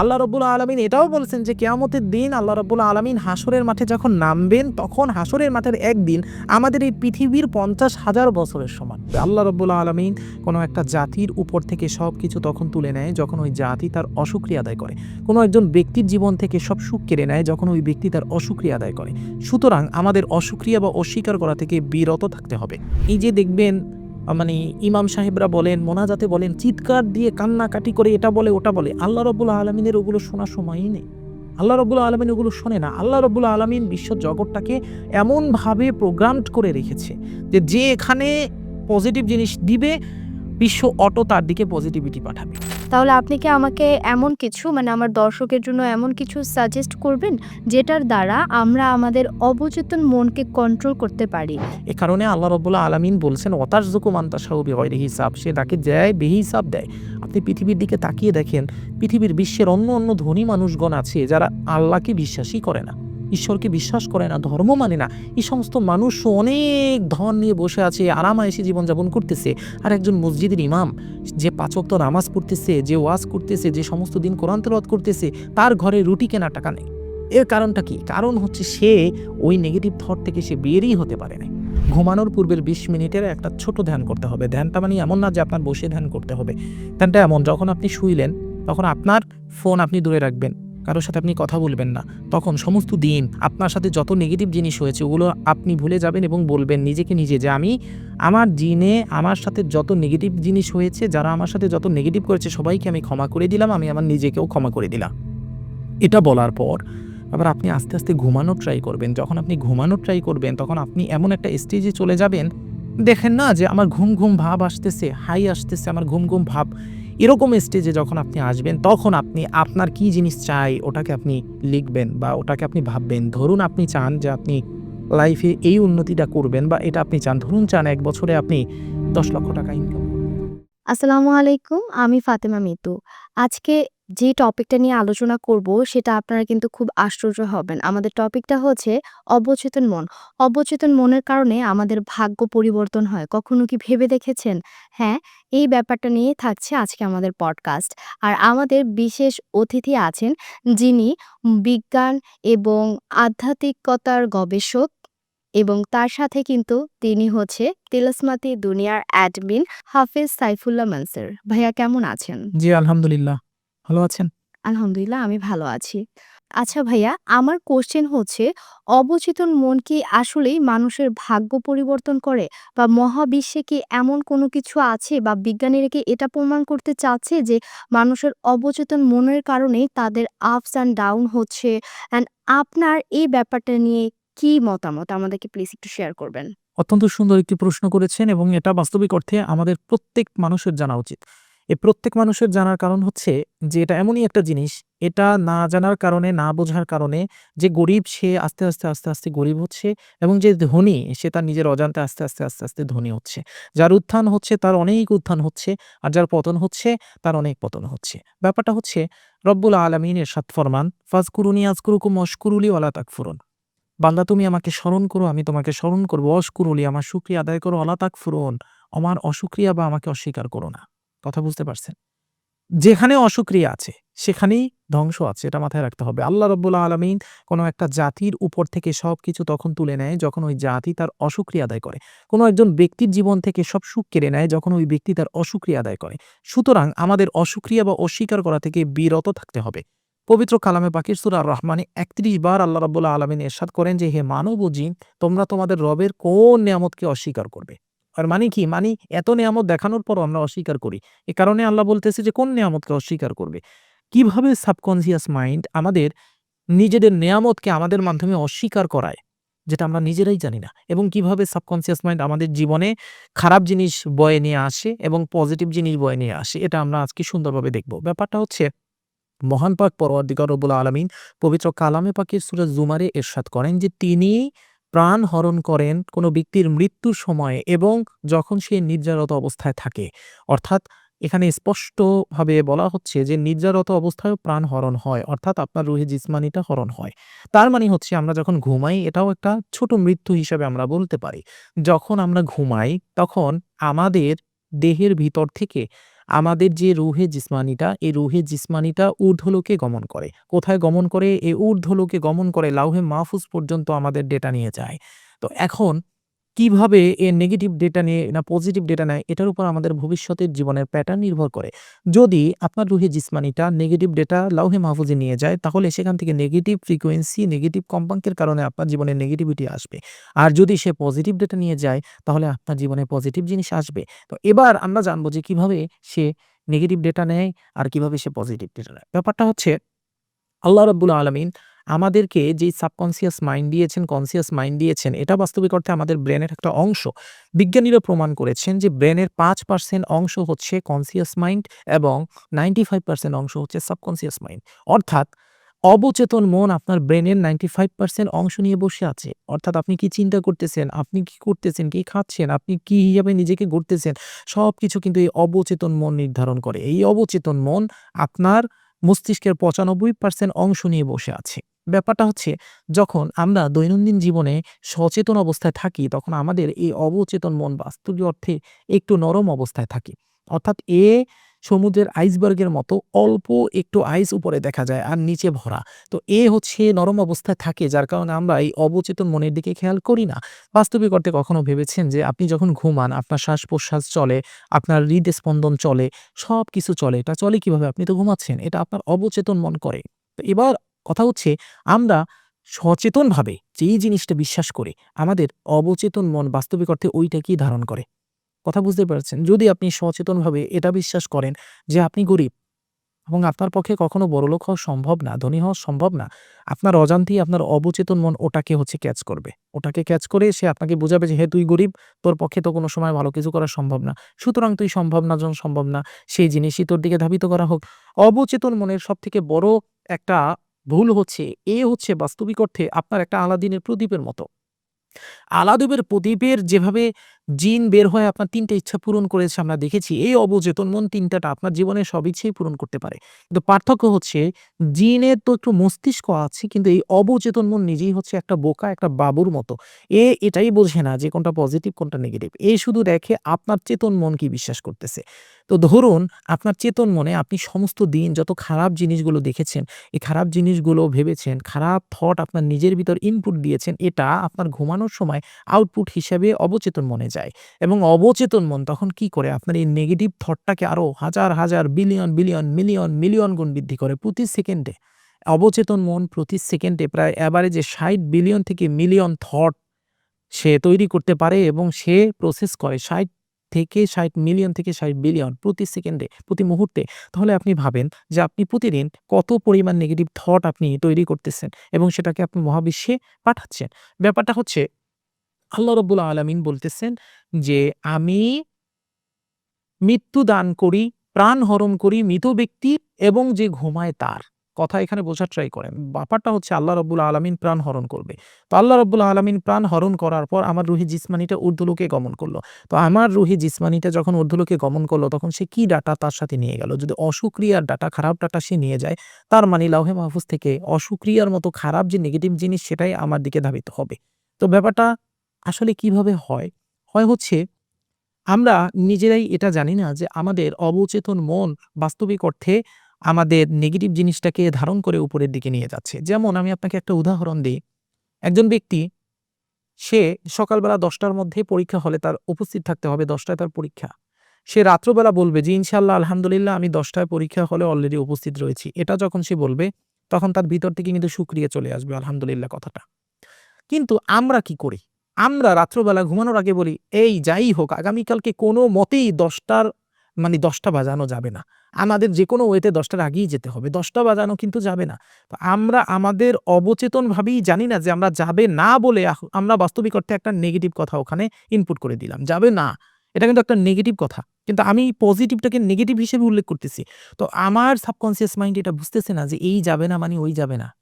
আল্লাহ রাব্বুল আলামিন এটাও বলছেন যে কিয়ামতের দিন আল্লাহ রাব্বুল আলামিন হাসরের মাঠে যখন নামবেন, তখন হাসরের মাঠের একদিন আমাদের এই পৃথিবীর ৫০,০০০ বছরের সমান। আল্লাহ রাব্বুল আলামিন কোনো একটা জাতির উপর থেকে সবকিছু তখন তুলে নেয় যখন ওই জাতি তার অশুকরিয়া আদায় করে। কোনো একজন ব্যক্তির জীবন থেকে সব সুখ কেড়ে নেয় যখন ওই ব্যক্তি তার অশুকরিয়া আদায় করে। সুতরাং আমাদের অশুকরিয়া বা অস্বীকার করা থেকে বিরত থাকতে হবে। এই যে দেখবেন মানে ইমাম সাহেবরা বলেন, মোনাজাতে বলেন, চিৎকার দিয়ে কান্নাকাটি করে এটা বলে ওটা বলে, আল্লাহ রাব্বুল আলামিনের ওগুলো শোনার সময়ই নেই। আল্লাহ রাব্বুল আলামিন ওগুলো শোনে না। আল্লাহ রাব্বুল আলামিন বিশ্ব জগৎটাকে এমনভাবে প্রোগ্রামড করে রেখেছে যে এখানে পজিটিভ জিনিস দিবে, বিশ্ব অটো তার দিকে পজিটিভিটি পাঠাবে। তাহলে আপনি কি আমাকে এমন কিছু আমার দর্শকের জন্য এমন কিছু সাজেস্ট করবেন যেটার দ্বারা আমরা আমাদের অবচেতন মনকে কন্ট্রোল করতে পারি? এ কারণে আল্লাহ রাব্বুল আলামিন বলছেন ওয়াতারযুকু মান তাশাউ বিগাইরি হিসাব, সে তাকে দেয় বেহিসাব দেয়। আপনি পৃথিবীর দিকে তাকিয়ে দেখেন, পৃথিবীর বিশ্বের অন্য ধনী মানুষগণ আছে যারা আল্লাহকে বিশ্বাসই করে না, ঈশ্বরকে বিশ্বাস করে না, ধর্ম মানে না। এই সমস্ত মানুষ অনেক ধন নিয়ে বসে আছে, আরামায়েশি জীবনযাপন করতেছে। আর একজন মসজিদের ইমাম যে ৫ ওয়াক্ত নামাজ পড়তেছে, যে ওয়াজ করতেছে, যে সমস্ত দিন কোরআন তেলাওয়াত করতেছে, তার ঘরে রুটি কেনার টাকা নেই। এর কারণটা কি? কারণ হচ্ছে সে ওই নেগেটিভ থট থেকে সে বেরই হতে পারে না। ঘুমানোর পূর্বের ২০ মিনিটের একটা ছোট ধ্যান করতে হবে। ধ্যানটা মানে এমন না যে আপনার বসে ধ্যান করতে হবে। ধ্যানটা এমন, যখন আপনি শুইলেন তখন আপনার ফোন আপনি দূরে রাখবেন, কারোর সাথে আপনি কথা বলবেন না। তখন সমস্ত দিন আপনার সাথে যত নেগেটিভ জিনিস হয়েছে ওগুলো আপনি ভুলে যাবেন এবং বলবেন নিজেকে নিজে যে আমি আমার দিনে আমার সাথে যত নেগেটিভ জিনিস হয়েছে, যারা আমার সাথে যত নেগেটিভ করেছে সবাইকে আমি ক্ষমা করে দিলাম, আমি আমার নিজেকেও ক্ষমা করে দিলাম। এটা বলার পর আবার আপনি আস্তে আস্তে ঘুমানোর ট্রাই করবেন। যখন আপনি ঘুমানোর ট্রাই করবেন তখন আপনি এমন একটা স্টেজে চলে যাবেন, দেখেন না যে আমার ঘুম ভাব আসতেছে, হাই আসতেছে, আমার ঘুম ভাব। এরকম স্টেজে যখন আপনি আসবেন তখন আপনি আপনার কি জিনিস চাই ওটাকে আপনি লিখবেন বা ওটাকে আপনি ভাববেন। ধরুন আপনি চান যে আপনি লাইফে এই উন্নতিটা করবেন বা এটা আপনি চান। ধরুন চান ১ বছরে আপনি ১০ লক্ষ টাকা ইনকাম। আসসালামু আলাইকুম, আমি ফাতেমা মিতু। আজকে যে টপিকটা নিয়ে আলোচনা করব সেটা আপনারা কিন্তু খুব আশ্চর্য হবেন। আমাদের টপিকটা হচ্ছে অবচেতন মন। অবচেতন মনের কারণে আমাদের ভাগ্য পরিবর্তন হয়। কখনো কি ভেবে দেখেছেন? হ্যাঁ, এই ব্যাপারটা নিয়ে থাকছে আজকে আমাদের পডকাস্ট। আর আমাদের বিশেষ অতিথি আছেন যিনি বিজ্ঞান এবং আধ্যাত্মিকতার গবেষক, এবং তার সাথে কিন্তু তিনি হচ্ছে তিলাসমাতি দুনিয়ার অ্যাডমিন হাফেজ সাইফুল্লাহ মানসুর। ভাইয়া কেমন আছেন? জি, আলহামদুলিল্লাহ। ভালো আছেন? আলহামদুলিল্লাহ, আমি ভালো আছি। আচ্ছা ভাইয়া, আমার কোশ্চেন হচ্ছে, অবচেতন মন কি আসলেই মানুষের ভাগ্য পরিবর্তন করে? বা মহাবিশ্বে কি এমন কোনো কিছু আছে বা বিজ্ঞানীরা কি এটা প্রমাণ করতে চাচ্ছে যে মানুষের অবচেতন মনের কারণেই তাদের আপস অ্যান্ড ডাউন হচ্ছে? অ্যান্ড আপনার এই ব্যাপারটা নিয়ে কি মতামত? আমাদেরকে প্লিজ একটু শেয়ার করবেন। অত্যন্ত সুন্দর একটি প্রশ্ন করেছেন এবং এটা বাস্তবিক অর্থে আমাদের প্রত্যেক মানুষের জানা উচিত। প্রত্যেক মানুষের জানার কারণ হচ্ছে যে এটা এমনই একটা জিনিস, এটা না জানার কারণে, না বোঝার কারণে যে গরিব সে আস্তে আস্তে গরিব হচ্ছে এবং যে ধনী সে তার নিজের অজান্তে আস্তে আস্তে ধনী হচ্ছে। যার উত্থান হচ্ছে তার অনেক উত্থান হচ্ছে, আর যার পতন হচ্ছে তার অনেক পতন হচ্ছে। ব্যাপারটা হচ্ছে রব্বুল আলামিন ইরশাদ ফরমান, ফাযকুরুনি আযকুরুকুম ওয়াশকুরুলি ওয়ালা তাকফুরুন। বান্দা তুমি আমাকে স্মরণ করো, আমি তোমাকে স্মরণ করব। অশকুরুলি, আমার শুকরিয়া আদায় করো। অলা তাকফুরুন, আমার অশুকরিয়া বা আমাকে অস্বীকার করো না। কথা বুঝতে পারছেন? যেখানে অশুকরিয়া আছে সেখানেই ধ্বংস আছে, এটা মাথায় রাখতে হবে। আল্লাহ রাব্বুল আলামিন কোনো একটা জাতির উপর থেকে সবকিছু তখন তুলে নেয় যখন ওই জাতি তার অশুকরিয়া আদায় করে। কোনো একজন ব্যক্তির জীবন থেকে সব সুখ কেড়ে নেয় যখন ওই ব্যক্তি তার অশুকরিয়া আদায় করে। সুতরাং আমাদের অশুকরিয়া বা অস্বীকার করা থেকে বিরত থাকতে হবে। পবিত্র কালামে পাকের সূরা আর-রাহমানে ৩১ বার আল্লাহ রাব্বুল আলামিন ইরশাদ করেন যে, হে মানব ও জিন, তোমরা তোমাদের রবের কোন নেয়ামতকে অস্বীকার করবে? আর মানে কি? মানে এত নেয়ামত দেখানোর পরও আমরা অস্বীকার করি। এ কারণে আল্লাহ বলতেছে যে কোন নেয়ামতকে অস্বীকার করবে? কিভাবে সাবকনসিয়াস মাইন্ড আমাদের নিজেদের নেয়ামতকে আমাদের মাধ্যমে অস্বীকার করায়, যেটা আমরা নিজেরাই জানি না, এবং কিভাবে সাবকনসিয়াস মাইন্ড আমাদের জীবনে খারাপ জিনিস বয়ে নিয়ে আসে এবং পজিটিভ জিনিস বয়ে নিয়ে আসে, এটা আমরা আজকে সুন্দরভাবে দেখব। ব্যাপারটা হচ্ছে মহান পাক পরওয়ারদিগার রব্বুল আলামিন পবিত্র কালামে পাকের সূরা জুমারে ইরশাদ করেন যে তিনি প্রাণ হরণ করেন কোনো ব্যক্তির মৃত্যুর সময়ে এবং যখন সে নির্জারত অবস্থায় থাকে। অর্থাৎ এখানে স্পষ্টভাবে বলা হচ্ছে যে নির্জারত অবস্থায়ও প্রাণ হরণ হয়, অর্থাৎ আপনার রুহে জিসমানিটা হরণ হয়। তার মানে হচ্ছে আমরা যখন ঘুমাই এটাও একটা ছোট মৃত্যু হিসাবে আমরা বলতে পারি। যখন আমরা ঘুমাই তখন আমাদের দেহের ভিতর থেকে আমাদের যে রুহে জিসমানিটা, এই রুহে জিসমানিটা ঊর্ধ্বলোকে গমন করে। কোথায় গমন করে? এই ঊর্ধ্বলোকে গমন করে লাউহে মাহফুজ পর্যন্ত আমাদের ডেটা নিয়ে যায়। তো এখন কিভাবে নেগেটিভ ডেটা নিয়ে না পজিটিভ ডেটা নেয়, এটার উপর আমাদের ভবিষ্যতের জীবনের প্যাটার্ন নির্ভর করে। যদি আপনার রুহে জিসমানিটা নেগেটিভ ডেটা লাউহে মাহফুজে নিয়ে যায়, তাহলে সেখান থেকে নেগেটিভ ফ্রিকোয়েন্সি, নেগেটিভ কম্পাঙ্কের কারণে আপনার জীবনে নেগেটিভিটি আসবে। আর যদি সে পজিটিভ ডেটা নিয়ে যায়, তাহলে আপনার জীবনে পজিটিভ জিনিস আসবে। তো এবার আমরা জানবো যে কিভাবে সে নেগেটিভ ডেটা নেয় আর কিভাবে সে পজিটিভ ডেটা নেয়। ব্যাপারটা হচ্ছে আল্লাহ রাব্বুল আলামিন আমাদেরকে যেই সাবকনসিয়াস মাইন্ড দিয়েছেন, কনসিয়াস মাইন্ড দিয়েছেন, এটা বাস্তবিক অর্থে আমাদের ব্রেনের একটা অংশ। বিজ্ঞানীরা প্রমাণ করেছেন যে ব্রেনের ৫% অংশ হচ্ছে কনসিয়াস মাইন্ড এবং 95% অংশ হচ্ছে সাবকনসিয়াস মাইন্ড। অর্থাৎ অবচেতন মন আপনার ব্রেনের 95% অংশ নিয়ে বসে আছে। অর্থাৎ আপনি কি চিন্তা করতেছেন, আপনি কি করতেছেন, কি খাচ্ছেন, আপনি কি হিসাবে নিজেকে গড়তেছেন, সবকিছু কিন্তু এই অবচেতন মন নির্ধারণ করে। এই অবচেতন মন আপনার মস্তিষ্কের ৯৫% অংশ নিয়ে বসে আছে। ব্যাপারটা হচ্ছে যখন আমরা দৈনন্দিন জীবনে সচেতন অবস্থায় থাকি, তখন আমাদের এই অবচেতন মন বাস্তবিক অর্থে একটু নরম অবস্থায় থাকে। অর্থাৎ সমুদ্রের আইসবার্গের মতো অল্প একটু আইস উপরে দেখা যায় আর নিচে ভরা। তো হচ্ছে নরম অবস্থায় থাকে, যার কারণে আমরা এই অবচেতন মনের দিকে খেয়াল করি না। বাস্তবিক অর্থে কখনো ভেবেছেন যে আপনি যখন ঘুমান, আপনার শ্বাস-প্রশ্বাস চলে, আপনার হৃদস্পন্দন চলে, সবকিছু চলে। এটা চলে কিভাবে? আপনি তো ঘুমাচ্ছেন। এটা আপনার অবচেতন মন করে। তো এবার কথা হচ্ছে আমরা সচেতনভাবে যেই জিনিসটা বিশ্বাস করি, আমাদের অবচেতন মন বাস্তবিক অর্থে ঐটাকেই ধারণ করে। কথা বুঝতে পারছেন? যদি আপনি সচেতনভাবে এটা বিশ্বাস করেন যে আপনি গরিব এবং আপনার পক্ষে কখনো বড়লোক হওয়া সম্ভব না, ধনী হওয়া সম্ভব না। আপনার অজান্তেই আপনার অবচেতন মন ওটাকে হচ্ছে ক্যাচ করবে। ওটাকে ক্যাচ করে সে আপনাকে বুঝাবে যে, "হে তুই গরিব, তোর পক্ষে তো কোনো সময় ভালো কিছু করা সম্ভব না। সুতরাং তুই সম্ভব না যখন সম্ভব না, সেই জিনিসই তোর দিকে ধাবিত করা হোক।" অবচেতন মনের সবথেকে বড় একটা ভুল হচ্ছে, হচ্ছে বাস্তবিক অর্থে আপনার একটা আলাদিনের প্রদীপের মতো। আলাদবের প্রদীপের যেভাবে জিন বের হয়ে আপনার ৩ টে ইচ্ছা পূরণ করেছে আমরা দেখেছি, এই অবচেতন মন ৩ টাটা আপনার জীবনের সব ইচ্ছেই পূরণ করতে পারে। কিন্তু পার্থক্য হচ্ছে জিনের তো একটু মস্তিষ্ক আছে, কিন্তু এই অবচেতন মন নিজেই হচ্ছে একটা বোকা, একটা বাবুর মতো। এটাই বোঝে না যে কোনটা পজিটিভ, কোনটা নেগেটিভ। শুধু দেখে আপনার চেতন মন কি বিশ্বাস করতেছে। তো ধরুন আপনার চেতন মনে আপনি সমস্ত দিন যত খারাপ জিনিসগুলো দেখেছেন, এই খারাপ জিনিসগুলো ভেবেছেন, খারাপ থট আপনার নিজের ভিতর ইনপুট দিয়েছেন, এটা আপনার ঘুমানোর সময় আউটপুট হিসেবে অবচেতন মনে যায় এবং অবচেতন মন তখন কি করে? আপনার এই নেগেটিভ থটটাকে আরো হাজার, হাজার, বিলিয়ন, বিলিয়ন, মিলিয়ন, মিলিয়ন গুণ বৃদ্ধি করে প্রতি সেকেন্ডে। অবচেতন মন প্রতি সেকেন্ডে প্রায় এভারেজে ৬০ বিলিয়ন থেকে মিলিয়ন থট সে তৈরি করতে পারে এবং সে প্রসেস করে ৬০ মিলিয়ন থেকে ৬০ বিলিয়ন প্রতি সেকেন্ডে, প্রতি মুহূর্তে। তাহলে আপনি ভাবেন যে আপনি প্রতিদিন কত পরিমাণ নেগেটিভ থট আপনি তৈরি করতেছেন এবং সেটাকে আপনি মহাবিশ্বে পাঠাচ্ছেন। ব্যাপারটা হচ্ছে আল্লাহ রাব্বুল আলামিন বলতেছেন যে, "আমি মৃত্যু দান করি, প্রাণ হরণ করি মৃত ব্যক্তির এবং যে ঘুমায় তার।" কথা এখানে বোঝার ট্রাই করেন। ব্যাপারটা হচ্ছে আল্লাহ রাব্বুল আলামিন প্রাণ হরণ করবে। তো আল্লাহ রাব্বুল আলামিন প্রাণ হরণ করার পর আমার রুহি জিসমানিটা ঊর্ধ্বলোকে গমন করল। তো আমার রুহি জিসমানিটা যখন ঊর্ধ্বলোকে গমন করল, তখন সে কি ডাটা তার সাথে নিয়ে গেল? যদি অসুক্রিয়ার ডাটা, খারাপ ডাটা সে নিয়ে যায়, তার মানে লাউহে মাহফুজ থেকে অসুক্রিয়ার মতো খারাপ যে নেগেটিভ জিনিস সেটাই আমার দিকে ধাবিত হবে। তো ব্যাপারটা আসলে কিভাবে হয়? হয় হচ্ছে আমরা নিজেরাই এটা জানি না যে আমাদের অবচেতন মন বাস্তবিক অর্থে আমাদের নেগেটিভ জিনিসটাকে ধারণ করে উপরের দিকে নিয়ে যাচ্ছে। যেমন আমি আপনাকে একটা উদাহরণ দেই। একজন ব্যক্তি সে সকালবেলা ১০ টার মধ্যে পরীক্ষা হলে তার উপস্থিত থাকতে হবে, ১০ টায় তার পরীক্ষা। সে রাত্রবেলা বলবে যে, "ইনশাআল্লাহ আলহামদুলিল্লাহ আমি ১০ টায় পরীক্ষা হলে অলরেডি উপস্থিত রয়েছি।" এটা যখন সে বলবে, তখন তার ভিতর থেকে কিন্তু শুকরিয়া চলে আসবে আলহামদুলিল্লাহ কথাটা। কিন্তু আমরা কি করি? আমরা রাত্রবেলা ঘুমানোর আগে বলি, "এই যাই হোক আগামীকালকে কোনো মতেই ১০ টার মানে ১০ টা বাজানো যাবে না। আমাদের যেকোনো ওয়েতে ১০ টার আগেই যেতে হবে। ১০ টা বাজানো কিন্তু যাবে না।" তো আমরা আমাদের অবচেতনভাবেই জানি না যে আমরা যাবে না বলে আমরা বাস্তবিক অর্থে একটা নেগেটিভ কথা ওখানে ইনপুট করে দিলাম। যাবে না। এটা কিন্তু একটা নেগেটিভ কথা। কিন্তু আমি পজিটিভটাকে নেগেটিভ হিসেবে উল্লেখ করতেছি। তো আমার সাবকন্সিয়াস মাইন্ড এটা বুঝতেছে না যে এই যাবে না মানে ওই যাবে না।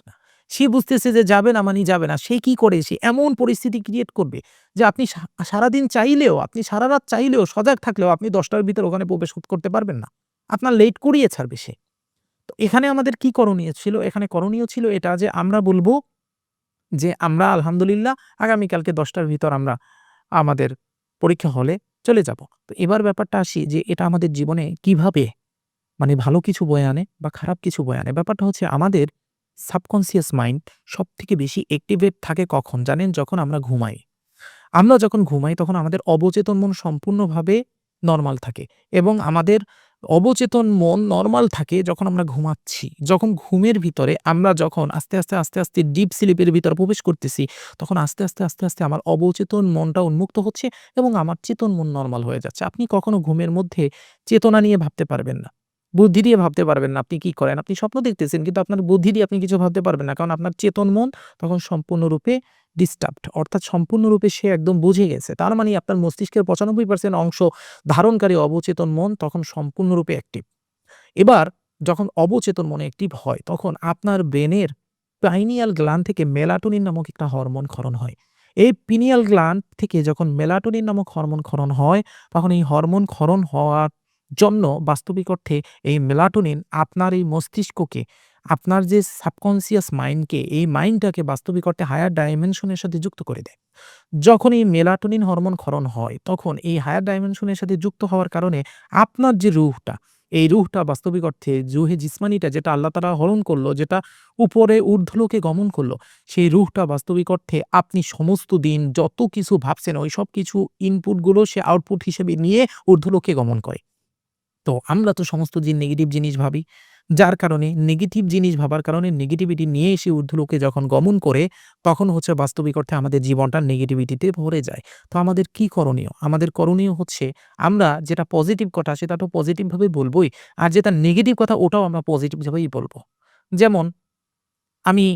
সে বুঝতেছে যে যাবে না মানেই যাবে না। সে কি করে? সে এমন পরিস্থিতি ক্রিয়েট করবে যে আপনি সারাদিন চাইলেও, আপনি সারারাত চাইলেও, সজাগ থাকলেও আপনি ১০ টার ভিতরে ওখানে প্রবেশ করতে পারবেন না। আপনার লেট করিয়ে ছাড়বে সে। তো এখানে আমাদের কি করণীয় ছিল? এখানে করণীয় ছিল এটা যে আমরা বলব যে আমরা আলহামদুলিল্লাহ আগামীকালকে ১০ টার ভিতর আমরা আমাদের পরীক্ষা হলে চলে যাব। তো এবার ব্যাপারটা আসি যে এটা আমাদের জীবনে কিভাবে মানে ভালো কিছু বয়ে আনে বা খারাপ কিছু বয়ে আনে। ব্যাপারটা হচ্ছে আমাদের সাবকন্সিয়াস মাইন্ড সবথেকে বেশি অ্যাক্টিভেট থাকে কখন জানেন? যখন আমরা ঘুমাই। আমরা যখন ঘুমাই তখন আমাদের অবচেতন মন সম্পূর্ণভাবে নরমাল থাকে এবং আমাদের অবচেতন মন নরমাল থাকে যখন আমরা ঘুমাচ্ছি। যখন ঘুমের ভিতরে আমরা যখন আস্তে আস্তে ডিপ স্লিপের ভিতরে প্রবেশ করতেছি, তখন আস্তে আস্তে আমার অবচেতন মনটা উন্মুক্ত হচ্ছে এবং আমার চেতন মন নরমাল হয়ে যাচ্ছে। আপনি কখনো ঘুমের মধ্যে চেতনা নিয়ে ভাবতে পারবেন না। বুদ্ধি দিয়ে ভাবতে পারবেন না। আপনি কি করেন? আপনি স্বপ্ন দেখতেছেন কিন্তু আপনার বুদ্ধি দিয়ে আপনি কিছু ভাবতে পারবেন না। কারণ আপনার চেতন মন তখন সম্পূর্ণরূপে ডিস্টার্বড অর্থাৎ সম্পূর্ণরূপে সে একদম বুঝে গেছে। তার মানে আপনার মস্তিষ্কের 95% অংশ ধারণকারী অবচেতন মন তখন সম্পূর্ণরূপে অ্যাক্টিভ। এবার যখন অবচেতন মন অ্যাক্টিভ হয় তখন আপনার ব্রেনের পাইনিয়াল গ্ল্যান্ড থেকে মেলাটোনিন নামক একটা হরমোন ক্ষরণ হয়। এই পিনিয়াল গ্ল্যান্ড থেকে যখন মেলাটোনিন নামক হরমোন ক্ষরণ হয় তখন এই হরমোন ক্ষরণ হওয়ার জন্য বাস্তবিক অর্থে এই মেলাটোনিন আপনার এই মস্তিষ্ককে আপনার যে সাবকনসিয়াস মাইন্ডকে এই মাইন্ডটাকে বাস্তবিক অর্থে হায়ার ডাইমেনশনের সাথে যুক্ত করে দেয়। যখন এই মেলাটোনিন হরমোন ক্ষরণ হয় তখন এই হায়ার ডাইমেনশনের সাথে যুক্ত হওয়ার কারণে আপনার যে রুহটা, এই রুহটা বাস্তবিক অর্থে রুহে জিসমানিটা যেটা আল্লাহ তাআলা হরণ করলো, যেটা উপরে ঊর্ধ্বলোকে গমন করলো, সেই রুহটা বাস্তবিক অর্থে আপনি সমস্ত দিন যত কিছু ভাবছেন ওই সব কিছু ইনপুটগুলো সে আউটপুট হিসেবে নিয়ে ঊর্ধ্বলোকে গমন করে। তো আমরা তো সমস্ত নেগেটিভ জিনিস ভাবি। যার কারণে নেগেটিভ জিনিস ভাবার কারণে নেগেটিভিটি নিয়ে এসে ঊর্ধ্বলোকে যখন গমন করে, তখন হচ্ছে বাস্তবিক অর্থে আমাদের জীবনটা নেগেটিভিটিতে ভরে যায়। তো আমাদের কি করণীয়? আমাদের করণীয় হচ্ছে আমরা যেটা পজিটিভ কথা সেটা তো পজিটিভ ভাবে বলবই। আর যেটা নেগেটিভ কথা ওটাও আমরা পজিটিভ ভাবেই বলব। যেমন আমি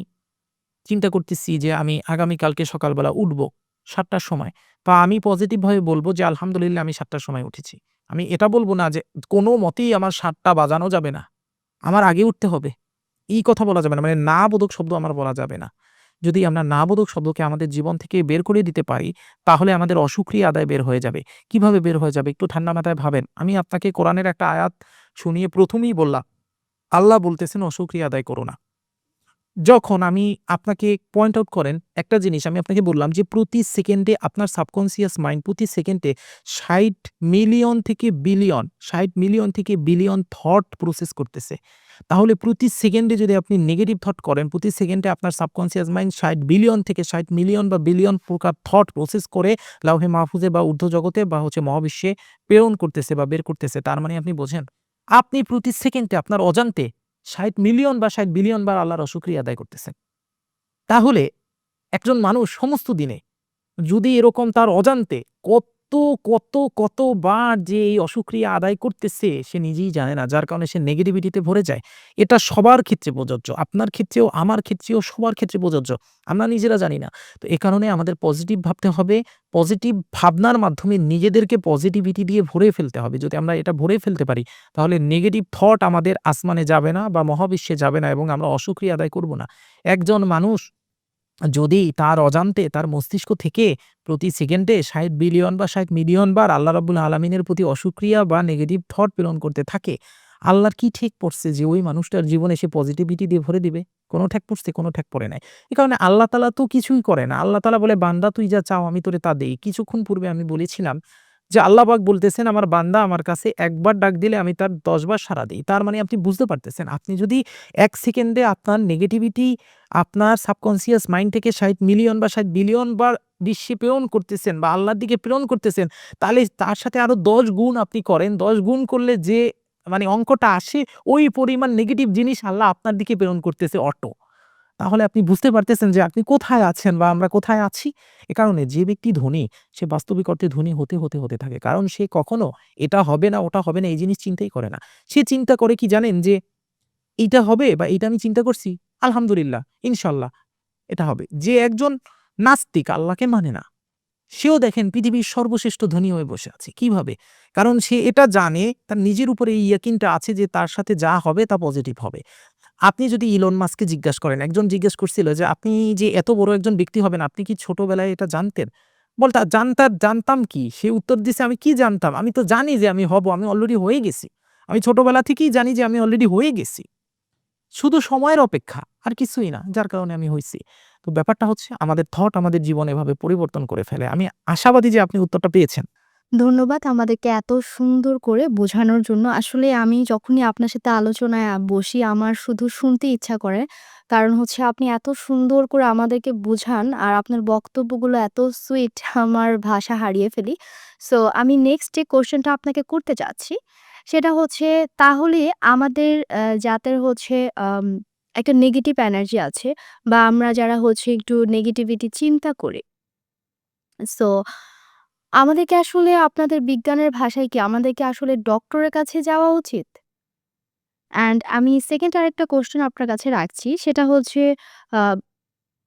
চিন্তা করতেছি যে আমি আগামীকালকে সকালবেলা উঠবো ৭ টার সময়। বা আমি পজিটিভ ভাবে বলব যে আলহামদুলিল্লাহ আমি ৭ টার সময় উঠেছি। আমি এটা বলব না যে কোনো মতেই আমার ৭ টা বাজানো যাবে না। আমার আগে উঠতে হবে। এই কথা বলা যাবে না। মানে না বোধক শব্দ আমার বলা যাবে না। যদি আমরা না বোধক শব্দকে আমাদের জীবন থেকে বের করে দিতে পারি, তাহলে আমাদের অসুক্রিয়া আদায় বের হয়ে যাবে। কিভাবে বের হয়ে যাবে? একটু ঠান্ডা মাথায় ভাবেন। আমি আপনাকে কোরআনের একটা আয়াত শুনিয়ে ১ম এই বললাম। আল্লাহ বলতেছেন অসুক্রিয়া আদায় করো না। যখন আমি আপনাকে পয়েন্ট আউট করেন একটা জিনিস আমি আপনাকে বললাম যে প্রতি সেকেন্ডে আপনার সাবকনসিয়াস মাইন্ড প্রতি সেকেন্ডে ৬০ মিলিয়ন থেকে বিলিয়ন ৬০ মিলিয়ন থেকে বিলিয়ন থট প্রসেস করতেছে। তাহলে প্রতি সেকেন্ডে যদি আপনি নেগেটিভ থট করেন, প্রতি সেকেন্ডে আপনার সাবকনসিয়াস মাইন্ড ৬০ বিলিয়ন থেকে ৬০ মিলিয়ন বা বিলিয়ন প্রকার থট প্রসেস করে লাউহে মাহফুজে বা ঊর্ধ্ব জগতে বা হচ্ছে মহাবিশ্বে প্রেরণ করতেছে বা বের করতেছে। তার মানে আপনি বোঝেন, আপনি প্রতি সেকেন্ডে আপনার অজান্তে ৬০ মিলিয়ন বা ৬০ বিলিয়ন বার আল্লাহর অশুকরিয়া আদায় করতেছেন। তাহলে একজন মানুষ সমস্ত দিনে যদি এরকম তার অজান্তে কতবার যে এই অশুকরিয়া আদায় করতেছে সে নিজেই জানে না। যার কারণে সে নেগেটিভিটিতে ভরে যায়। এটা সবার ক্ষেত্রে প্রযোজ্য। আপনার ক্ষেত্রেও, আমার ক্ষেত্রেও, সবার ক্ষেত্রে প্রযোজ্য। আমরা নিজেরা জানি না। তো এ কারণে আমাদের পজিটিভ ভাবতে হবে। পজিটিভ ভাবনার মাধ্যমে নিজেদেরকে পজিটিভিটি দিয়ে ভরে ফেলতে হবে। যদি আমরা এটা ভরে ফেলতে পারি তাহলে নেগেটিভ থট আমাদের আসমানে যাবে না বা মহাবিশ্বে যাবে না এবং আমরা অশুকরিয়া আদায় করব না। একজন মানুষ যদি তার অজান্তে তার মস্তিষ্ক থেকে প্রতি সেকেন্ডে ৬০ বিলিয়ন বা ৬০ মিলিয়ন বার আল্লাহ রাব্বুল আলামিনের প্রতি অশুকরিয়া বা নেগেটিভ থট প্রেরণ করতে থাকে, আল্লাহর কি ঠেক পড়ছে যে ওই মানুষটার জীবনে সে পজিটিভিটি দিয়ে ভরে দিবে? কোনো ঠেক পড়ছে? কোনো ঠেক পড়ে নাই। এ কারণে আল্লাহ তাআলা তো কিছুই করে না। আল্লাহ তাআলা বলে, "বান্দা তুই যা চাও আমি তোরে তা দেই।" কিছুক্ষণ পূর্বে আমি বলেছিলাম যে আল্লাহ পাক বলতেছেন, "আমার বান্দা আমার কাছে একবার ডাক দিলে আমি তার ১০ বার সাড়া দেই।" তার মানে আপনি বুঝতে পারতেছেন, আপনি যদি ১ সেকেন্ডে আপনার নেগেটিভিটি আপনার সাবকনসিয়াস মাইন্ড থেকে ৬০ মিলিয়ন বা ৬০ বিলিয়ন বার দৃশ্যে প্রেরণ করতেছেন বা আল্লাহর দিকে প্রেরণ করতেছেন, তাহলে তার সাথে আরো ১০ গুণ আপনি করেন। ১০ গুণ করলে যে মানে অঙ্কটা আসে, ওই পরিমাণ নেগেটিভ জিনিস আল্লাহ আপনার দিকে প্রেরণ করতেছে অটো। তাহলে আপনি বুঝতে পারতেছেন যে আপনি কোথায় আছেন বা আমরা কোথায় আছি? এ কারণে যে ব্যক্তি ধনী, সে বাস্তবিক অর্থে ধনী হতে থাকে। কারণ সে কখনো এটা হবে না, ওটা হবে না এই জিনিস চিন্তাই করে না। সে চিন্তা করে কি জানেন? যে এইটা হবে বা এইটা আমি চিন্তা করছি, আলহামদুলিল্লাহ, ইনশাল্লাহ এটা হবে। যে একজন নাস্তিক আল্লাহকে মানে না, সেও দেখেন পৃথিবীর সর্বশ্রেষ্ঠ ধনী হয়ে বসে আছে। কিভাবে? কারণ সে এটা জানে, তার নিজের উপরে এই ইয়াকিনটা আছে যে তার সাথে যা হবে তা পজিটিভ হবে। আপনি যদি ইলন মাস্ককে জিজ্ঞাসা করেন, একজন জিজ্ঞেস করছিল যে, "আপনি যে এত বড় একজন ব্যক্তি হবেন, আপনি কি ছোটবেলায় এটা জানতেন?" বলতা জানতাম কি? সে উত্তর দিছে, "আমি কি জানতাম? আমি তো জানি যে আমি হব। আমি অলরেডি হয়ে গেছি। আমি ছোটবেলা থেকেই জানি যে আমি অলরেডি হয়ে গেছি। শুধু সময়ের অপেক্ষা, আর কিছুই না। যার কারণে আমি হইছি।" তো ব্যাপারটা হচ্ছে আমাদের থট আমাদের জীবন এভাবে পরিবর্তন করে ফেলে। আমি আশাবাদী যে আপনি উত্তরটা পেয়েছেন। ধন্যবাদ আমাদেরকে এত সুন্দর করে বোঝানোর জন্য। আসলে আমি যখনই আপনার সাথে আলোচনায় বসি আমার শুধু শুনতে ইচ্ছা করে। কারণ হচ্ছে আপনি এত সুন্দর করে আমাদেরকে বুঝান আর আপনার বক্তব্যগুলো এত সুইট আমার ভাষা হারিয়ে ফেলি। সো আমি নেক্সট যে কোয়েশ্চেনটা আপনাকে করতে চাচ্ছি সেটা হচ্ছে তাহলে আমাদের যাদের হচ্ছে একটা নেগেটিভ এনার্জি আছে বা আমরা যারা হচ্ছে একটু নেগেটিভিটি চিন্তা করি সো আমাদেরকে আসলে আপনাদের বিজ্ঞানের ভাষায় কি আমাদেরকে আসলে ডক্টরের কাছে যাওয়া উচিত? অ্যান্ড আমি সেকেন্ড আরেকটা কোয়েশ্চেন আপনার কাছে রাখছি। সেটা হচ্ছে আ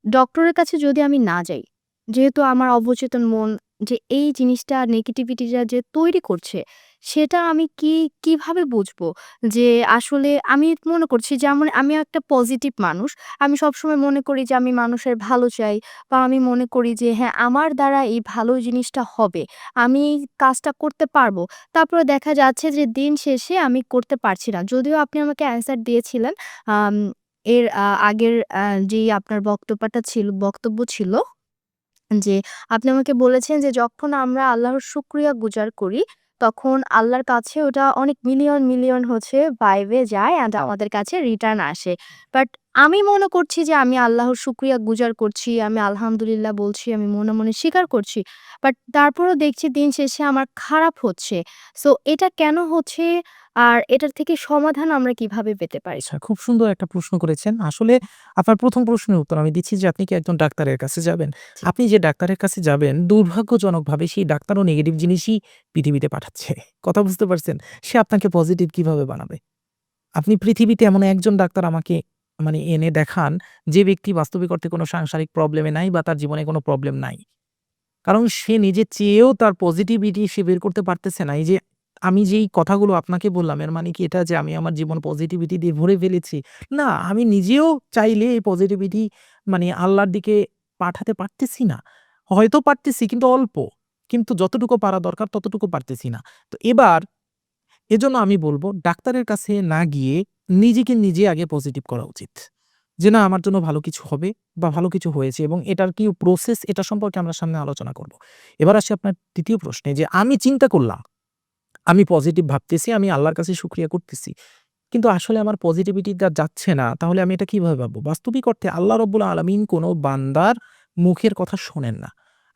ডক্টরের কাছে যদি আমি না যাই, যেহেতু আমার অবচেতন মন যে এই জিনিসটা নেগেটিভিটিটা যে তৈরি করছে, সেটা আমি কিভাবে বুঝবো? যে আসলে আমি মনে করছি যেমন আমি একটা পজিটিভ মানুষ। আমি সবসময় মনে করি যে আমি মানুষের ভালো চাই বা আমি মনে করি যে হ্যাঁ, আমার দ্বারা এই ভালো জিনিসটা হবে। আমি এই কাজটা করতে পারবো। তারপরে দেখা যাচ্ছে যে দিন শেষে আমি করতে পারছি না। যদিও আপনি আমাকে অ্যান্সার দিয়েছিলেন আম এর আগের যেই আপনার বক্তব্য ছিল যে আপনি আমাকে বলেছেন যে যখন আমরা আল্লাহর শুকরিয়া গুজার করি, তখন আল্লাহর কাছে ওটা অনেক মিলিয়ন, মিলিয়ন হচ্ছে ভাইবে যায় অ্যান্ড আমাদের কাছে রিটার্ন আসে। বাট আমি মনে করছি যে আমি আল্লাহর শুকরিয়া গুজার করছি, আমি আলহামদুলিল্লাহ বলছি, আমি মনে, মনে স্বীকার করছি। বাট তারপরেও দেখছি দিন শেষে আমার খারাপ হচ্ছে। সো এটা কেন হচ্ছে? আর এটার থেকে সমাধান আমরা কিভাবে পেতে পারি? আচ্ছা, খুব সুন্দর একটা প্রশ্ন করেছেন। আসলে আপনার ১ম প্রশ্নের উত্তর আমি দিচ্ছি যে আপনি কি একজন ডাক্তারের কাছে যাবেন? জি। আপনি যে ডাক্তারের কাছে যাবেন দুর্ভাগ্যজনকভাবে সেই ডাক্তারও নেগেটিভ জিনিসই পৃথিবীতে পাঠাচ্ছে। কথা বুঝতে পারছেন? সে আপনাকে পজিটিভ কিভাবে বানাবে? আপনি পৃথিবীতে এমন একজন ডাক্তার আমাকে এনে দেখান যে ব্যক্তি বাস্তবিক অর্থে কোনো সাংসারিক প্রবলেমে নাই বা তার জীবনে কোনো প্রবলেম নাই। কারণ সে নিজে চেয়েও তার পজিটিভিটি সে বের করতে পারতেছে না। এই যে আমি যেই কথাগুলো আপনাকে বললাম এর মানে কি এটা যে আমি আমার জীবন পজিটিভিটি দিয়ে ভরে ফেলেছি? না, আমি নিজেও চাইলে এই পজিটিভিটি আল্লাহর দিকে পাঠাতে পারতেছি না। হয়তো পারতেছি কিন্তু অল্প। কিন্তু যতটুকু পারা দরকার ততটুকু পারতেছি না। তো এজন্য আমি বলব ডাক্তারের কাছে না গিয়ে নিজেকে নিজে আগে পজিটিভ করা উচিত। যে না আমার জন্য ভালো কিছু হবে বা ভালো কিছু হয়েছে এবং এটার কি প্রসেস এটা সম্পর্কে আমরা সামনে আলোচনা করব। এবার আসি আপনার ৩য় প্রশ্নে যে আমি চিন্তা করলাম, আমি পজিটিভ ভাবতেছি, আমি আল্লাহর কাছে শুকরিয়া করতেছি। কিন্তু আসলে আমার পজিটিভিটিটা যাচ্ছে না। তাহলে আমি এটা কিভাবে পাবো? বাস্তবিক অর্থে আল্লাহ রাব্বুল আলামিন কোন বান্দার মুখের কথা শোনেন না।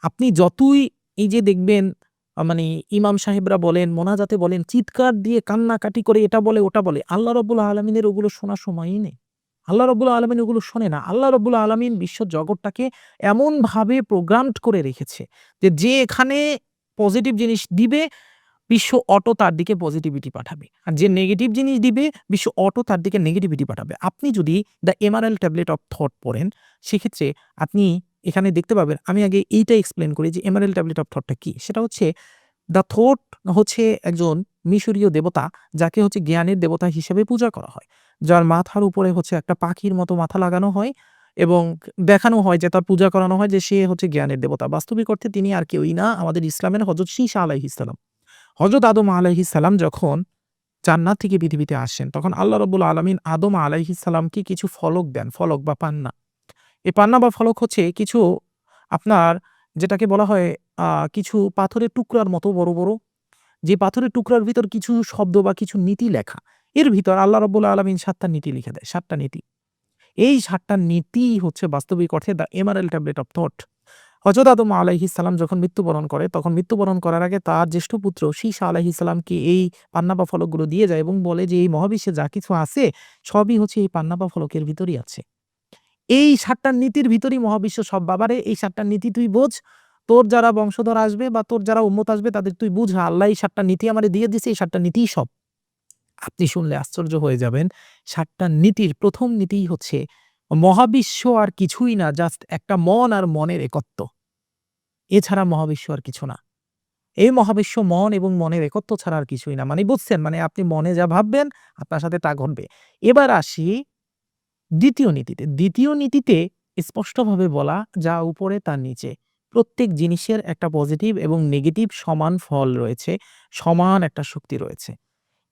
আপনি যতই এই যে দেখবেন ইমাম সাহেবরা বলেন, মোনাজাতে বলেন, চিৎকার দিয়ে কান্নাকাটি করে এটা বলে, ওটা বলে। আল্লাহ রাব্বুল আলামিনের ওগুলো শোনার সময়ই নেই। আল্লাহ রাব্বুল আলামিন ওগুলো শোনে না। আল্লাহ রাব্বুল আলামিন বিশ্ব জগৎটাকে এমনভাবে প্রোগ্রামড করে রেখেছে যে এখানে পজিটিভ জিনিস দিবে বিশ্ব অটো তার দিকে পজিটিভিটি পাঠাবে। আর যে নেগেটিভ জিনিস দিবে, বিশ্ব অটো তার দিকে নেগেটিভিটি পাঠাবে। আপনি যদি the emerald tablet of thought পড়েন, সেক্ষেত্রে আপনি এখানে দেখতে পাবেন আমি আগে এইটা এক্সপ্লেইন করি যে এমারেল ট্যাবলেট অফ থটটা কি? সেটা হচ্ছে দ্য থট হচ্ছে একজন মিশরীয় দেবতা, যাকে হচ্ছে জ্ঞানের দেবতা হিসেবে পূজা করা হয়। যার মাথার উপরে হচ্ছে একটা পাখির মতো মাথা লাগানো হয় এবং দেখানো হয় যে তার পূজা করানো হয় যে সে হচ্ছে জ্ঞানের দেবতা। বাস্তবিক অর্থে তিনি আর কেউই না, আমাদের ইসলামের হযরত ঈসা আলাইহিস সালাম। হযরত আদম আলাইহিস সালাম যখন জান্নাত থেকে পৃথিবীতে আসেন, তখন আল্লাহ রাব্বুল আলামিন আদম আলাইহিস সালামকে কিছু ফলক দেন, ফলক বা পান্না। এই পান্না বা ফলক হচ্ছে কিছু আপনার যেটাকে বলা হয় কিছু পাথরের টুকরার মতো বড়, বড়। যে পাথরের টুকরার ভিতর কিছু শব্দ বা কিছু নীতি লেখা। এর ভিতর আল্লাহ রাব্বুল আলামিন ৭ টা নীতি লিখে দেয়, ৭ টা নীতি। এই ৭ টা নীতিই হচ্ছে বাস্তবিক অর্থে the emerald tablet of thought. হযরত আদম আলাইহিস সালাম যখন মৃত্যুবরণ করে, তখন মৃত্যুবরণ করার আগে তার জ্যেষ্ঠ পুত্র সীসা আলাইহিস সালামকে এই পান্না বা ফলকগুলো দিয়ে যায় এবং বলে যে, "এই মহাবিশ্বে যা কিছু আছে, সবই হচ্ছে এই পান্না বা ফলকের ভিতরই আছে। এই ৭ টা নীতির ভিতরই মহাবিশ্ব সব। বাবারে এই ৭ টা নীতি তুই বোঝ। তোর যারা বংশধর আসবে বা তোর যারা উম্মত আসবে তাদের তুই বুঝা। আল্লাহ এই ৭ টা নীতি আমারে দিয়ে দিছে, এই ৭ টা নীতিই সব।" আপনি শুনলে আশ্চর্য হয়ে যাবেন। ৭ টা নীতির ১ম নীতিই হচ্ছে মহাবিশ্ব আর কিছুই না, জাস্ট একটা মন আর মনের একত্ব। এছাড়া মহাবিশ্ব আর কিছু না। এই মহাবিশ্ব মন এবং মনের একত্ব ছাড়া আর কিছুই না। বুঝছেন? আপনি মনে যা ভাববেন আপনার সাথে তা ঘটবে। এবার আসি ২য় নীতিতে। ২য় নীতিতে স্পষ্টভাবে বলা যা উপরে তার নিচে। প্রত্যেক জিনিসের একটা পজিটিভ এবং নেগেটিভ সমান ফল রয়েছে, সমান একটা শক্তি রয়েছে।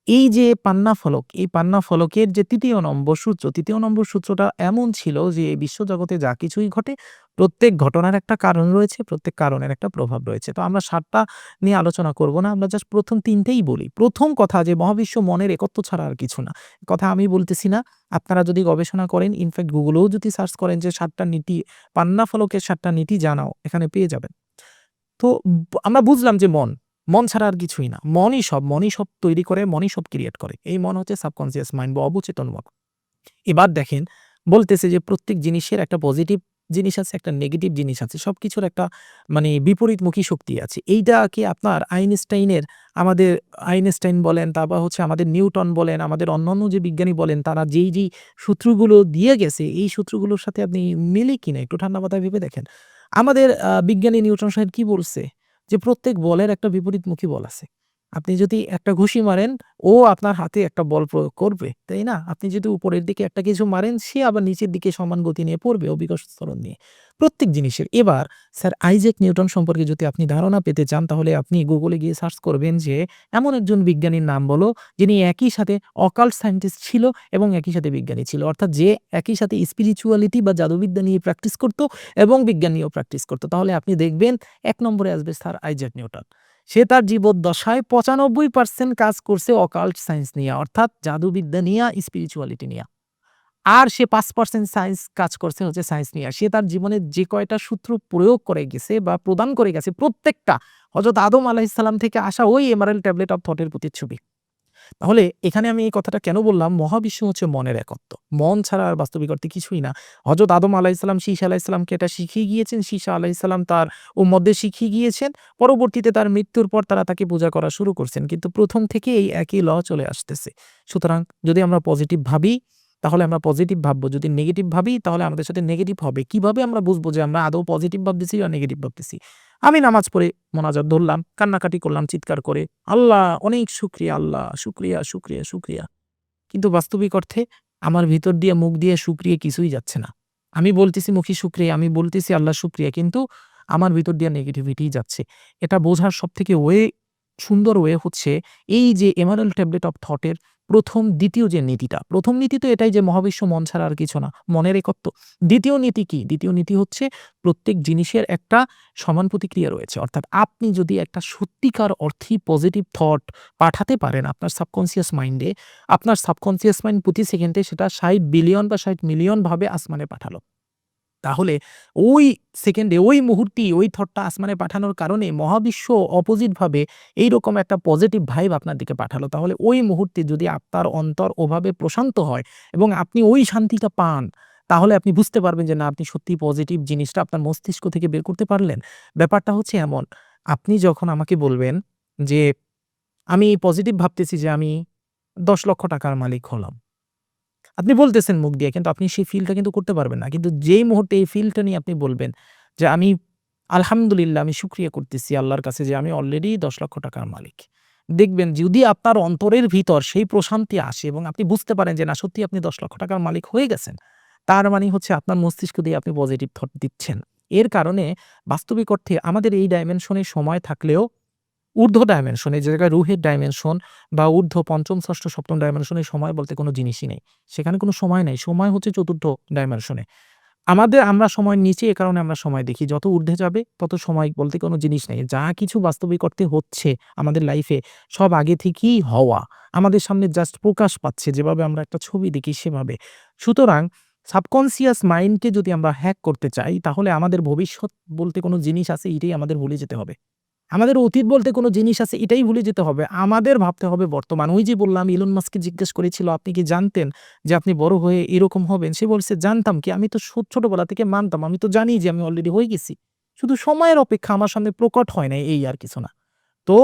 এই যে পান্না ফলক, এই পান্না ফলকের যে ৩য় নম্বর সূত্র, ৩য় নম্বর সূত্রটা এমন ছিল যে এই বিশ্বজগতে যা কিছুই ঘটে প্রত্যেক ঘটনার একটা কারণ রয়েছে, প্রত্যেক কারণের একটা প্রভাব রয়েছে। তো আমরা ৭ টা নিয়ে আলোচনা করব না। আমরা জাস্ট ১ম ৩ টেই বলি। ১ম কথা যে মহাবিশ্ব মনের একত্ব ছাড়া আর কিছু না। কথা আমি বলতেছি না। আপনারা যদি গবেষণা করেন, ইনফেক্ট গুগলেও যদি সার্চ করেন যে ৭ টা নীতি, পান্না ফলকের ৭ টা নীতি জানাও, এখানে পেয়ে যাবেন। তো আমরা বুঝলাম যে মন, মন ছাড়া আর কিছুই না। মনই সব তৈরি করে, মনই সব ক্রিয়েট করে। এই মন হচ্ছে সাবকন্সিয়াস মাইন্ড বা অবচেতন মন। এবার দেখেন বলতেছে যে প্রত্যেক জিনিসের একটা পজিটিভ জিনিস আছে, একটা নেগেটিভ জিনিস আছে। সবকিছুর একটা মানে বিপরীতমুখী শক্তি আছে। এইটা কি আপনার আমাদের আইনস্টাইন বলেন, তারপর হচ্ছে আমাদের নিউটন বলেন, আমাদের অন্যান্য যে বিজ্ঞানী বলেন, তারা যেই সূত্রগুলো দিয়ে গেছে, এই সূত্রগুলোর সাথে আপনি মিলে কিনা একটু ঠান্ডা মাথায় ভেবে দেখেন। আমাদের বিজ্ঞানী নিউটন সাহেব কি বলছে? যে প্রত্যেক বলের একটা বিপরীতমুখী বল আছে। আপনি যদি একটা ঘুষি মারেন, ও আপনার হাতে একটা বল প্রয়োগ করবে, তাই না? আপনি যদি উপরের দিকে একটা কিছু মারেন, সে আবার নিচের দিকে সমান গতি নিয়ে পড়বে অভিকর্ষ ত্বরণ নিয়ে। প্রত্যেক জিনিসের। এবার স্যার আইজ্যাক নিউটন সম্পর্কে যদি আপনি ধারণা পেতে চান, তাহলে আপনি গুগলে গিয়ে সার্চ করবেন যে এমন একজন বিজ্ঞানীর নাম বলো, যিনি একই সাথে অকাল্ট সায়েন্টিস্ট ছিল এবং একই সাথে বিজ্ঞানী ছিল। অর্থাৎ যে একই সাথে স্পিরিচুয়ালিটি বা জাদুবিদ্যা নিয়ে প্র্যাকটিস করত এবং বিজ্ঞান নিয়েও প্র্যাকটিস করত। তাহলে আপনি দেখবেন ১ নম্বরে আসবে স্যার আইজ্যাক নিউটন। সে তার জীবদ্দশায় ৯৫% কাজ করছে অকাল্ট সায়েন্স নিয়া, অর্থাৎ জাদুবিদ্যা নিয়া, স্পিরিচুয়ালিটি নিয়া। আর সে ৫% সায়েন্স কাজ করছে হচ্ছে সায়েন্স নিয়া। সে তার জীবনে যে কয়টা সূত্র প্রয়োগ করে গেছে বা প্রদান করে গেছে, প্রত্যেকটা হযরত আদম আলাইহিস সালাম থেকে আসা ওই এমারেল্ড ট্যাবলেট অফ থট এর প্রতিচ্ছবি। তাহলে এখানে আমি এই কথাটা কেন বললাম? মহাবিশ্ব হচ্ছে মনের একত্ব। মন ছাড়া আর বাস্তবিক অর্থে কিছুই না। হযরত আদম আলাইহিস সালাম শীস আলাইহিস সালামকে এটা শিখিয়ে গিয়েছেন। শীস আলাইহিস সালাম তার উম্মতদের শিখিয়ে গিয়েছেন। পরবর্তীতে তার মৃত্যুর পর তারা তাকে পূজা করা শুরু করছেন। কিন্তু ১ম থেকে এই একই ল চলে আসতেছে। সুতরাং যদি আমরা পজিটিভ ভাবি, তাহলে আমরা পজিটিভ ভাববো। যদি নেগেটিভ ভাবি, তাহলে আমাদের সাথে নেগেটিভ হবে। কিভাবে আমরা বুঝবো যে আমরা আদৌ পজিটিভ ভাবতেছি বা নেগেটিভ ভাবতেছি? আমি নামাজ পড়ে মোনাজাত ধরলাম, কান্নাকাটি করলাম চিৎকার করে। আল্লাহ অনেক শুকরিয়া আল্লাহ, শুকরিয়া, শুকরিয়া, শুকরিয়া। কিন্তু বাস্তবিক অর্থে আমার ভিতর দিয়ে মুখ দিয়ে শুকরিয়া কিছুই যাচ্ছে না। আমি বলতেছি মুখে শুকরিয়া, আমি বলতেছি আল্লাহ শুকরিয়া, কিন্তু আমার ভিতর দিয়ে নেগেটিভিটিই যাচ্ছে। এটা বোঝার সবথেকে সুন্দর ওয়ে হচ্ছে এই যে এমারেল্ড ট্যাবলেট অফ থট এর ১ম, ২য় যে নীতিটা। ১ম নীতি তো এটাই যে মহাবিশ্ব মন ছাড়া আর কিছু না। মনের একত্ব। ২য় নীতি কি? ২য় নীতি হচ্ছে প্রত্যেক জিনিসের একটা সমান প্রতিক্রিয়া রয়েছে। অর্থাৎ আপনি যদি একটা সত্যিকার অর্থেই পজিটিভ থট পাঠাতে পারেন আপনার সাবকন্সিয়াস মাইন্ডে, আপনার সাবকন্সিয়াস মাইন্ড প্রতি সেকেন্ডে সেটা ৬০ বিলিয়ন বা ৬০ মিলিয়ন ভাবে আসমানে পাঠালো। তাহলে ওই সেকেন্ডে, ওই মুহূর্তেই ওই থটটা আসমানে পাঠানোর কারণে মহাবিশ্ব অপোজিট ভাবে এইরকম একটা পজিটিভ ভাইব আপনার দিকে পাঠালো। তাহলে ওই মুহূর্তে যদি আপনার অন্তর ওভাবে প্রশান্ত হয় এবং আপনি ওই শান্তিটা পান, তাহলে আপনি বুঝতে পারবেন যে না, আপনি সত্যিই পজিটিভ জিনিসটা আপনার মস্তিষ্ক থেকে বের করতে পারলেন। ব্যাপারটা হচ্ছে এমন, আপনি যখন আমাকে বলবেন যে, "আমি পজিটিভ ভাবতেছি যে আমি ৳১০,০০,০০০ মালিক হলাম।" আপনি বলতেছেন মুখ দিয়ে, কিন্তু আপনি সেই ফিলটা কিন্তু করতে পারবেন না। কিন্তু যেই মুহূর্তে এই ফিলটা নিয়ে আপনি বলবেন যে, "আমি আলহামদুলিল্লাহ, আমি শুকরিয়া করতেছি আল্লাহর কাছে যে আমি অলরেডি ৳১০,০০,০০০ মালিক।" দেখবেন যদি আপনার অন্তরের ভিতর সেই প্রশান্তি আসে এবং আপনি বুঝতে পারেন যে না, সত্যিই আপনি ৳১০,০০,০০০ মালিক হয়ে গেছেন। তার মানে হচ্ছে আপনার মস্তিষ্ক দিয়ে আপনি পজিটিভ থট দিচ্ছেন। এর কারণে বাস্তবিক অর্থে আমাদের এই ডাইমেনশনে সময় থাকলেও ঊর্ধ্ব ডাইমেনশনে, যে জায়গায় রুহের ডাইমেনশন বা ঊর্ধ্ব ৫ম, ৬ষ্ঠ, ৭ম ডাইমেনশনে সময় বলতে কোনো জিনিসই নেই। সেখানে কোনো সময় নাই। সময় হচ্ছে ৪র্থ ডাইমেনশনে। আমরা সময়ের নিচে, এ কারণে আমরা সময় দেখি। যত ঊর্ধ্বে যাবে তত সময় বলতে কোনো জিনিস নেই। যা কিছু বাস্তবিক অর্থে হচ্ছে আমাদের লাইফে, সব আগে থেকেই হওয়া। আমাদের সামনে জাস্ট প্রকাশ পাচ্ছে, যেভাবে আমরা একটা ছবি দেখি সেভাবে। সুতরাং সাবকন্সিয়াস মাইন্ডকে যদি আমরা হ্যাক করতে চাই, তাহলে আমাদের ভবিষ্যৎ বলতে কোনো জিনিস আছে, এটাই আমাদের ভুলে যেতে হবে। আমাদের অতীত বলতে কোনো জিনিস আছে, এটাই ভুলে যেতে হবে। আমাদের ভাবতে হবে বর্তমান। ওই যে বললাম, ইলন মাস্ককে জিজ্ঞেস করেছিল, "আপনি কি জানতেন যে আপনি বড় হয়ে এরকম হবেন?" সে বলছে, "জানতাম কি? আমি তো ছোটবেলা থেকে মানতাম। আমি তো জানি যে আমি অলরেডি হয়ে গেছি। শুধু সময়ের অপেক্ষা, আমার সামনে প্রকট হয় নাই, এই আর কিছু না।" তো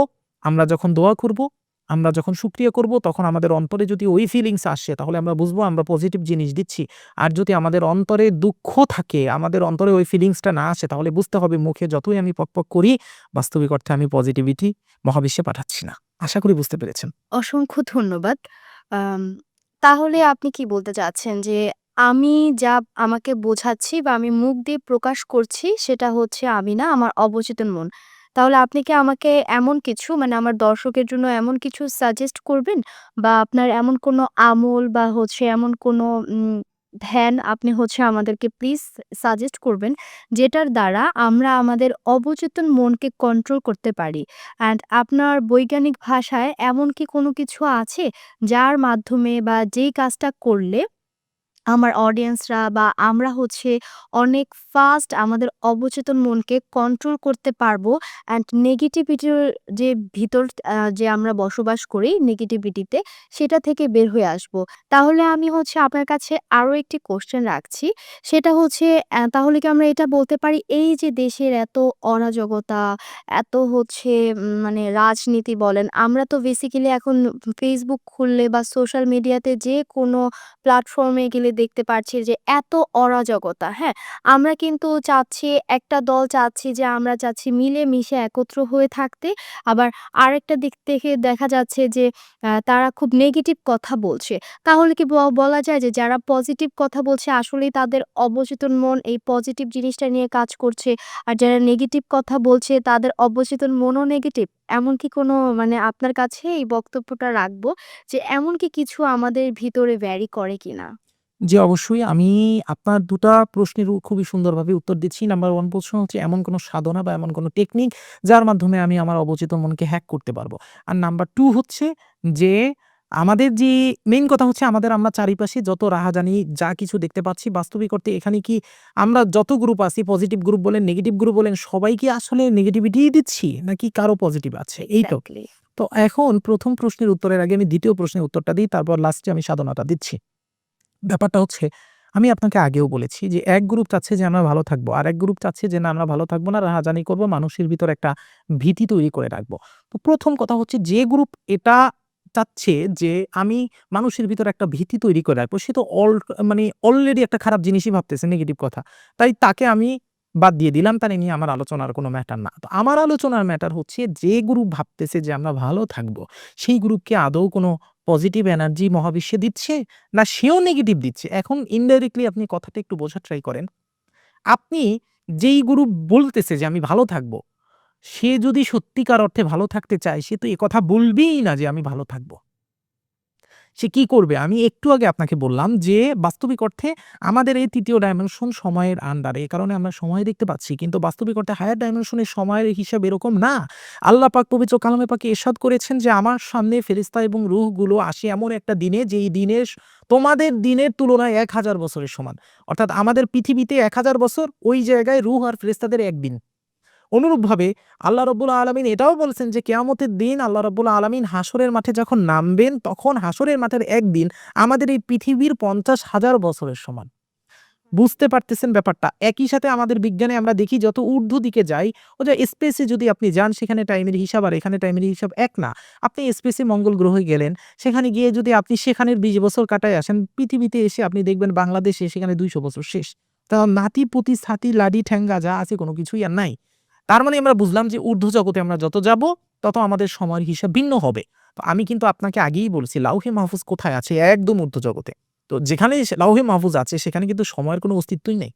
আমরা যখন দোয়া করব, আমরা যখন শুকরিয়া করব, তখন আমাদের অন্তরে যদি ওই ফিলিংস আসে, তাহলে আমরা বুঝবো আমরা পজিটিভ জিনিস দিচ্ছি। আর যদি আমাদের অন্তরে দুঃখ থাকে, আমাদের অন্তরে ওই ফিলিংসটা না আসে, তাহলে বুঝতে হবে মুখে যতই আমি পকপক করি, বাস্তবিক অর্থে আমি পজিটিভিটি মহাবিশ্বে পাঠাচ্ছি না। আশা করি বুঝতে পেরেছেন। অসংখ্য ধন্যবাদ। আম তাহলে আপনি কি বলতে চাচ্ছেন যে আমি যা আমাকে বোঝাচ্ছি বা আমি মুখ দিয়ে প্রকাশ করছি সেটা হচ্ছে আমি না, আমার অবচেতন মন। তাহলে আপনি কি আমাকে এমন কিছু মানে আমার দর্শকের জন্য এমন কিছু সাজেস্ট করবেন? বা আপনার এমন কোনো আমল বা এমন কোনো ধ্যান আপনি আমাদেরকে প্লিজ সাজেস্ট করবেন, যেটার দ্বারা আমরা আমাদের অবচেতন মনকে কন্ট্রোল করতে পারি। অ্যান্ড আপনার বৈজ্ঞানিক ভাষায় এমন কি কোনো কিছু আছে, যার মাধ্যমে বা যেই কাজটা করলে আমার অডিয়েন্সরা বা আমরা অনেক ফাস্ট আমাদের অবচেতন মনকে কন্ট্রোল করতে পারবো অ্যান্ড নেগেটিভিটির যে ভিতর যে আমরা বসবাস করি নেগেটিভিটিতে, সেটা থেকে বের হয়ে আসবো। তাহলে আমি আপনার কাছে আরো একটি কোয়েশ্চেন রাখছি। সেটা তাহলে কি আমরা এটা বলতে পারি এই যে দেশের এত অরাজকতা, এত মানে রাজনীতি বলেন, আমরা তো বেসিক্যালি এখন ফেসবুক খুললে বা সোশ্যাল মিডিয়াতে যেকোনো প্ল্যাটফর্মে গেলে দেখতে পারছি যে এত অরাজকতা, হ্যাঁ? আমরা কিন্তু চাচ্ছি, একটা দল চাচ্ছি যে আমরা চাচ্ছি মিলেমিশে একত্র হয়ে থাকতে। আবার আরেকটা দিক থেকে দেখা যাচ্ছে যে তারা খুব নেগেটিভ কথা বলছে। তাহলে কি বলা যায় যে যারা পজিটিভ কথা বলছে আসলেই তাদের অবচেতন মন এই পজিটিভ জিনিসটা নিয়ে কাজ করছে। আর যারা নেগেটিভ কথা বলছে তাদের অবচেতন মনও নেগেটিভ। এমন কি কোনো মানে আপনার কাছে এই বক্তব্যটা রাখবো যে এমন কি কিছু আমাদের ভিতরে ভ্যারি করে কিনা? জি, অবশ্যই আমি আপনার ২ টা প্রশ্নের খুবই সুন্দরভাবে উত্তর দিচ্ছি। নাম্বার 1 প্রশ্ন হচ্ছে এমন কোনো সাধনা বা এমন কোনো টেকনিক যার মাধ্যমে আমি আমার অবচেতন মনকে হ্যাক করতে পারবো। আর নাম্বার 2 হচ্ছে যে আমাদের যে মেইন কথা হচ্ছে আমরা চারিপাশে যত রাহাজানি যা কিছু দেখতে পাচ্ছি বাস্তবিক অর্থে এখানে কি আমরা যত গ্রুপ আছি পজিটিভ গ্রুপ বলেন, নেগেটিভ গ্রুপ বলেন সবাই কি আসলে নেগেটিভিটিই দিচ্ছি নাকি কারো পজিটিভ আছে? এই তো। এক্সাক্টলি। তো এখন ১ম প্রশ্নের উত্তরের আগে আমি ২য় প্রশ্নের উত্তরটা দিই তারপর লাস্টে আমি সাধনাটা দিচ্ছি। ব্যাপারটা হচ্ছে আমি আপনাকে আগেও বলেছি যে এক গ্রুপ চাচ্ছে যে আমরা ভালো থাকবো। আরেক গ্রুপ চাচ্ছে যে না আমরা ভালো থাকবো না, রাহাজানি করব, মানুষের ভিতর একটা ভীতি তৈরি করে রাখবো। তো ১ম কথা হচ্ছে যে গ্রুপ এটা চাচ্ছে যে আমি মানুষের ভিতর একটা ভীতি তৈরি করে রাখবো সে তো মানে অলরেডি একটা খারাপ জিনিসই ভাবতেছে নেগেটিভ কথা। তাই তাকে আমি বাদ দিয়ে দিলাম। তারে নিয়ে আমার আলোচনার কোনো ম্যাটার না। তো আমার আলোচনার ম্যাটার হচ্ছে যে গ্রুপ ভাবতেছে যে আমরা ভালো থাকবো, সেই গ্রুপকে আদৌ কোনো পজিটিভ এনার্জি মহাবিশ্বে দিচ্ছে? না সেও নেগেটিভ দিচ্ছে। এখন ইনডাইরেক্টলি আপনি কথাটা একটু বোঝার ট্রাই করেন। আপনি যেই গ্রুপ বলতেছে যে আমি ভালো থাকবো, সে যদি সত্যিকার অর্থে ভালো থাকতে চায় সে তো এ কথা বলবেই না যে আমি ভালো থাকবো। সে কি করবে? আমি একটু আগে আপনাকে বললাম যে বাস্তবিক অর্থে আমাদের এই ৩য় ডাইমেনশন সময়ের আন্ডারে। এ কারণে আমরা সময় দেখতে পাচ্ছি। কিন্তু বাস্তবিক অর্থে হায়ার ডাইমেনশন এর সময়ের হিসাব এরকম না। আল্লাহ পাক পবিত্র কালামে পাকে ইরশাদ করেছেন যে আমার সামনে ফেরেশতা এবং রূহগুলো আসে এমন একটা দিনে যেই দিনে তোমাদের দিনের তুলনায় ১,০০০ বছরের সমান। অর্থাৎ আমাদের পৃথিবীতে ১,০০০ বছর, ওই জায়গায় রূহ আর ফেরেশতাদের ১ দিন। অনুরূপভাবে আল্লাহ রাব্বুল আলামিন এটাও বলছেন যে কিয়ামতের দিন আল্লাহ রাব্বুল আলামিন হাসরের মাঠে যখন নামবেন তখন হাসরের মাঠের একদিন আমাদের এই পৃথিবীর ৫০,০০০ বছরের সমান। বুঝতে পারতেছেন ব্যাপারটা? একই সাথে আমাদের বিজ্ঞানে আমরা দেখি যত ঊর্ধ্ব দিকে যাই, ও যে স্পেসে যদি আপনি যান সেখানে টাইমের হিসাব আর এখানে টাইমের হিসাব এক না। আপনি স্পেসে মঙ্গল গ্রহে গেলেন, সেখানে গিয়ে যদি আপনি সেখানের ২০ বছর কাটায় আসেন, পৃথিবীতে এসে আপনি দেখবেন বাংলাদেশে সেখানে ২০০ বছর শেষ। তা নাতি-পুতি, ছাতি, লাডি, ঠ্যাঙ্গা যা আছে কোনো কিছুই আর নাই। তার মানে আমরা বুঝলাম যে ঊর্ধ্ব জগতে আমরা যত যাবো, তত আমাদের সময়ের হিসাব ভিন্ন হবে। তো আমি কিন্তু আপনাকে আগেই বলছি লাউহে মাহফুজ কোথায় আছে? একদম ঊর্ধ্ব জগতে। তো যেখানে লাউহে মাহফুজ আছে সেখানে কিন্তু সময়ের কোনো অস্তিত্বই নেই।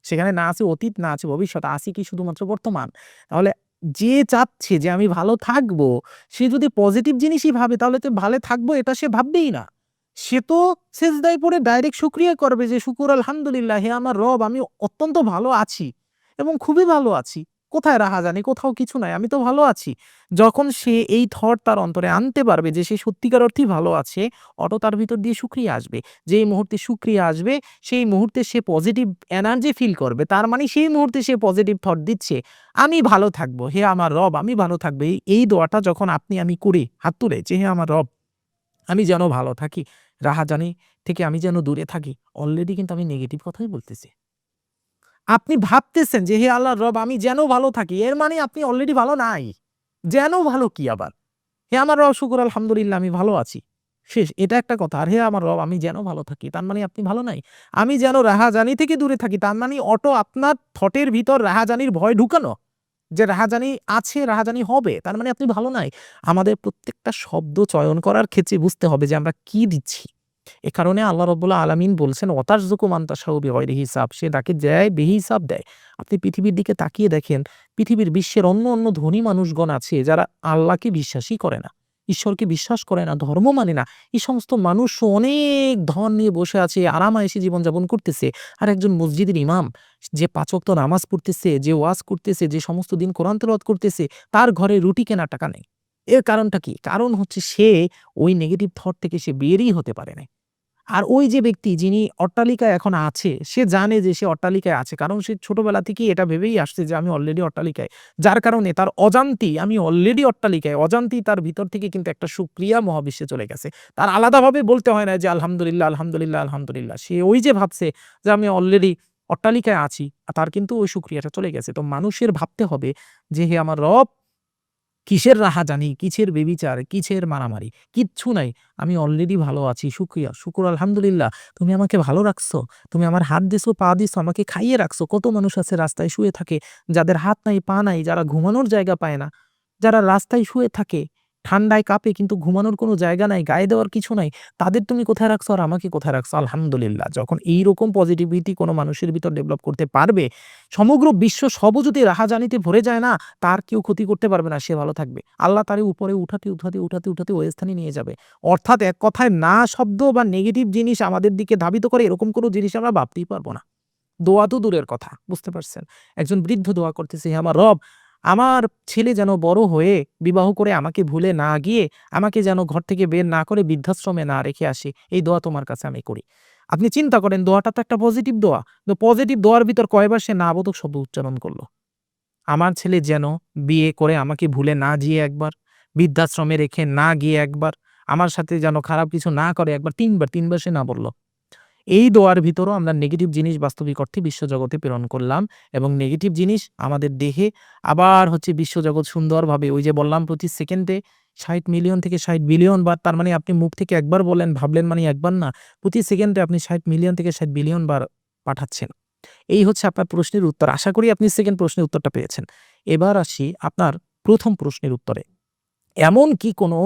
সেখানে না আছে অতীত, না আছে ভবিষ্যৎ, আছে কি শুধুমাত্র বর্তমান। তাহলে যে চাচ্ছে যে আমি ভালো থাকবো, সে যদি পজিটিভ জিনিসই ভাবে তাহলে তো ভালো থাকবো এটা সে ভাববেই না। সে তো সেজদায় পড়ে ডাইরেক্ট শুকরিয়া করবে যে শুকুর আলহামদুলিল্লাহ হে আমার রব আমি অত্যন্ত ভালো আছি এবং খুবই ভালো আছি। কোথায় রাহাজানি? কোথাও কিছু নাই। আমি তো ভালো আছি। যখন সে এই থট তার অন্তরে আনতে পারবে যে সে সত্যিকার অর্থেই ভালো আছে, অটো তার ভিতর দিয়ে শুকরিয়া আসবে। যেই মুহূর্তে শুকরিয়া আসবে, সেই মুহূর্তে সে পজিটিভ এনার্জি ফিল করবে। তার মানে সেই মুহূর্তে সে পজিটিভ থট দিচ্ছে, "আমি ভালো থাকবো। হে আমার রব আমি ভালো থাকবো।" এই দোয়াটা যখন আপনি আমি করি হাত তুলে যে, "হে আমার রব আমি যেন ভালো থাকি। রাহাজানি থেকে আমি যেন দূরে থাকি।" অলরেডি কিন্তু আমি নেগেটিভ কথাই বলতেছি। আপনি ভাবতেছেন যে, "হে আল্লাহর রব আমি যেন ভালো থাকি।" এর মানে আপনি অলরেডি ভালো নাই। যেন ভালো কি আবার? "হে আমার রব শুকুর আলহামদুলিল্লাহ আমি ভালো আছি।" শেষ। এটা একটা কথা। আর "হে আমার রব আমি যেন ভালো থাকি।" তার মানে আপনি ভালো নাই। "আমি যেন রাহাজানি থেকে দূরে থাকি।" তার মানে অটো আপনার থটের ভিতর রাহাজানির ভয় ঢুকানো। যে রাহাজানি আছে, রাহাজানি হবে। তার মানে আপনি ভালো নাই। আমাদের প্রত্যেকটা শব্দ চয়ন করার ক্ষেত্রে বুঝতে হবে যে আমরা কি দিচ্ছি। এ কারণে আল্লাহ রাব্বুল আলামিন বলছেন, "ওয়াতারযুকু মান তাশাউ বিগয়রি হিসাব।" সে যাকে দেয় বেহিসাব দেয়। আপনি পৃথিবীর দিকে তাকিয়ে দেখেন, পৃথিবীর বিশ্বের অন্য ধনী মানুষগণ আছে যারা আল্লাহকে বিশ্বাসই করে না, ঈশ্বরকে বিশ্বাস করে না, ধর্ম মানে না। এই সমস্ত মানুষও অনেক ধন নিয়ে বসে আছে, আরাম-আয়েশি জীবনযাপন করতেছে। আর একজন মসজিদের ইমাম যে ৫ ওয়াক্ত নামাজ পড়তেছে, যে ওয়াজ করতেছে, যে সমস্ত দিন কোরআন তেলাওয়াত করতেছে, তার ঘরে রুটি কেনার টাকা নেই। এর কারণটা কি? কারণ হচ্ছে সে ওই নেগেটিভ থট থেকে সে বেরই হতে পারে নাই। আর ওই যে ব্যক্তি যিনি অট্টালিকায় এখন আছে, সে জানে যে সে অট্টালিকায় আছে। কারণ সে ছোটবেলা থেকেই এটা ভেবেই আসছে যে আমি অলরেডি অট্টালিকায়। যার কারণে তার অজান্তেই আমি অলরেডি অট্টালিকায়, অজান্তেই তার ভিতর থেকে কিন্তু একটা সুক্রিয়া মহাবিশ্বে চলে গেছে। তার আলাদাভাবে বলতে হয় না যে আলহামদুলিল্লাহ, আলহামদুলিল্লাহ, আলহামদুলিল্লাহ। সে ওই যে ভাবছে যে আমি অলরেডি অট্টালিকায় আছি, তার কিন্তু ওই সুক্রিয়াটা চলে গেছে। তো মানুষের ভাবতে হবে যে হে আমার রব, কিসের রাহাজানি, কিসের বেবিচার, কিসের মারামারি, কিচ্ছু নাই। আমি অলরেডি ভালো আছি। শুকরিয়া, শুকুর আলহামদুলিল্লাহ। তুমি আমাকে ভালো রাখছো। তুমি আমার হাত দিছো, পা দিছো, আমাকে খাইয়ে রাখছো। কত মানুষ আছে রাস্তায় শুয়ে থাকে, যাদের হাত নাই, পা নাই, যারা ঘুমানোর জায়গা পায় না, যারা রাস্তায় শুয়ে থাকে, ঠান্ডায় কাঁপে কিন্তু ঘুমানোর কোনো জায়গা নাই, গায়ে দেওয়ার কিছু নাই। তাদের তুমি কোথায় রাখছো আর আমাকে কোথায় রাখছো? আলহামদুলিল্লাহ। যখন এইরকম পজিটিভিটি কোনো মানুষের ভিতর ডেভেলপ করতে পারবে, সমগ্র বিশ্ব সবও যদি রাহাজানিতে ভরে যায় না, তার কেউ ক্ষতি করতে পারবে না, সে ভালো থাকবে। আল্লাহ তারে উপরে উঠাতে ওই স্থানে নিয়ে যাবে। অর্থাৎ এক কথায় না শব্দ বা নেগেটিভ জিনিস আমাদের দিকে ধাবিত করে এরকম কোনো জিনিস আমরা ভাবতেই পারব না। দোয়া তো দূরের কথা, বুঝতে পারছেন? একজন বৃদ্ধ দোয়া করতেছে, "হে আমার রব, আমার ছেলে যেন বড় হয়ে বিবাহ করে আমাকে ভুলে না গিয়ে, আমাকে যেন ঘর থেকে বের না করে বৃদ্ধাশ্রমে না রেখে আসে। এই দোয়া তোমার কাছে আমি করি।" আপনি চিন্তা করেন দোয়াটা তো একটা পজিটিভ দোয়া। তো পজিটিভ দোয়ার ভিতর কয়বার সে না বোধক শব্দ উচ্চারণ করল? আমার ছেলে যেন বিয়ে করে আমাকে ভুলে না যেয়ে একবার, বৃদ্ধাশ্রমে রেখে না গিয়ে একবার, আমার সাথে যেন খারাপ কিছু না করে একবার, ৩ বার, ৩ বার সে না বলল। এই দোয়ার ভিতরও আমরা নেগেটিভ জিনিস বাস্তবিক অর্থে বিশ্বজগতে প্রেরণ করলাম এবং নেগেটিভ জিনিস আমাদের দেহে আবার হচ্ছে বিশ্বজগৎ সুন্দরভাবে ওই যে বললাম প্রতি সেকেন্ডে ৬০ মিলিয়ন থেকে ৬০ বিলিয়ন বার, তার মানে আপনি মুখ থেকে একবার বললেন, ভাবলেন মানে একবার না। প্রতি সেকেন্ডে আপনি ৬০ মিলিয়ন থেকে ৬০ বিলিয়ন বার পাঠাচ্ছেন। এই হচ্ছে আপনার প্রশ্নের উত্তর। আশা করি আপনি সেকেন্ড প্রশ্নের উত্তরটা পেয়েছেন। এবার আসি আপনার ১ম প্রশ্নের উত্তরে। এমন কি কোনো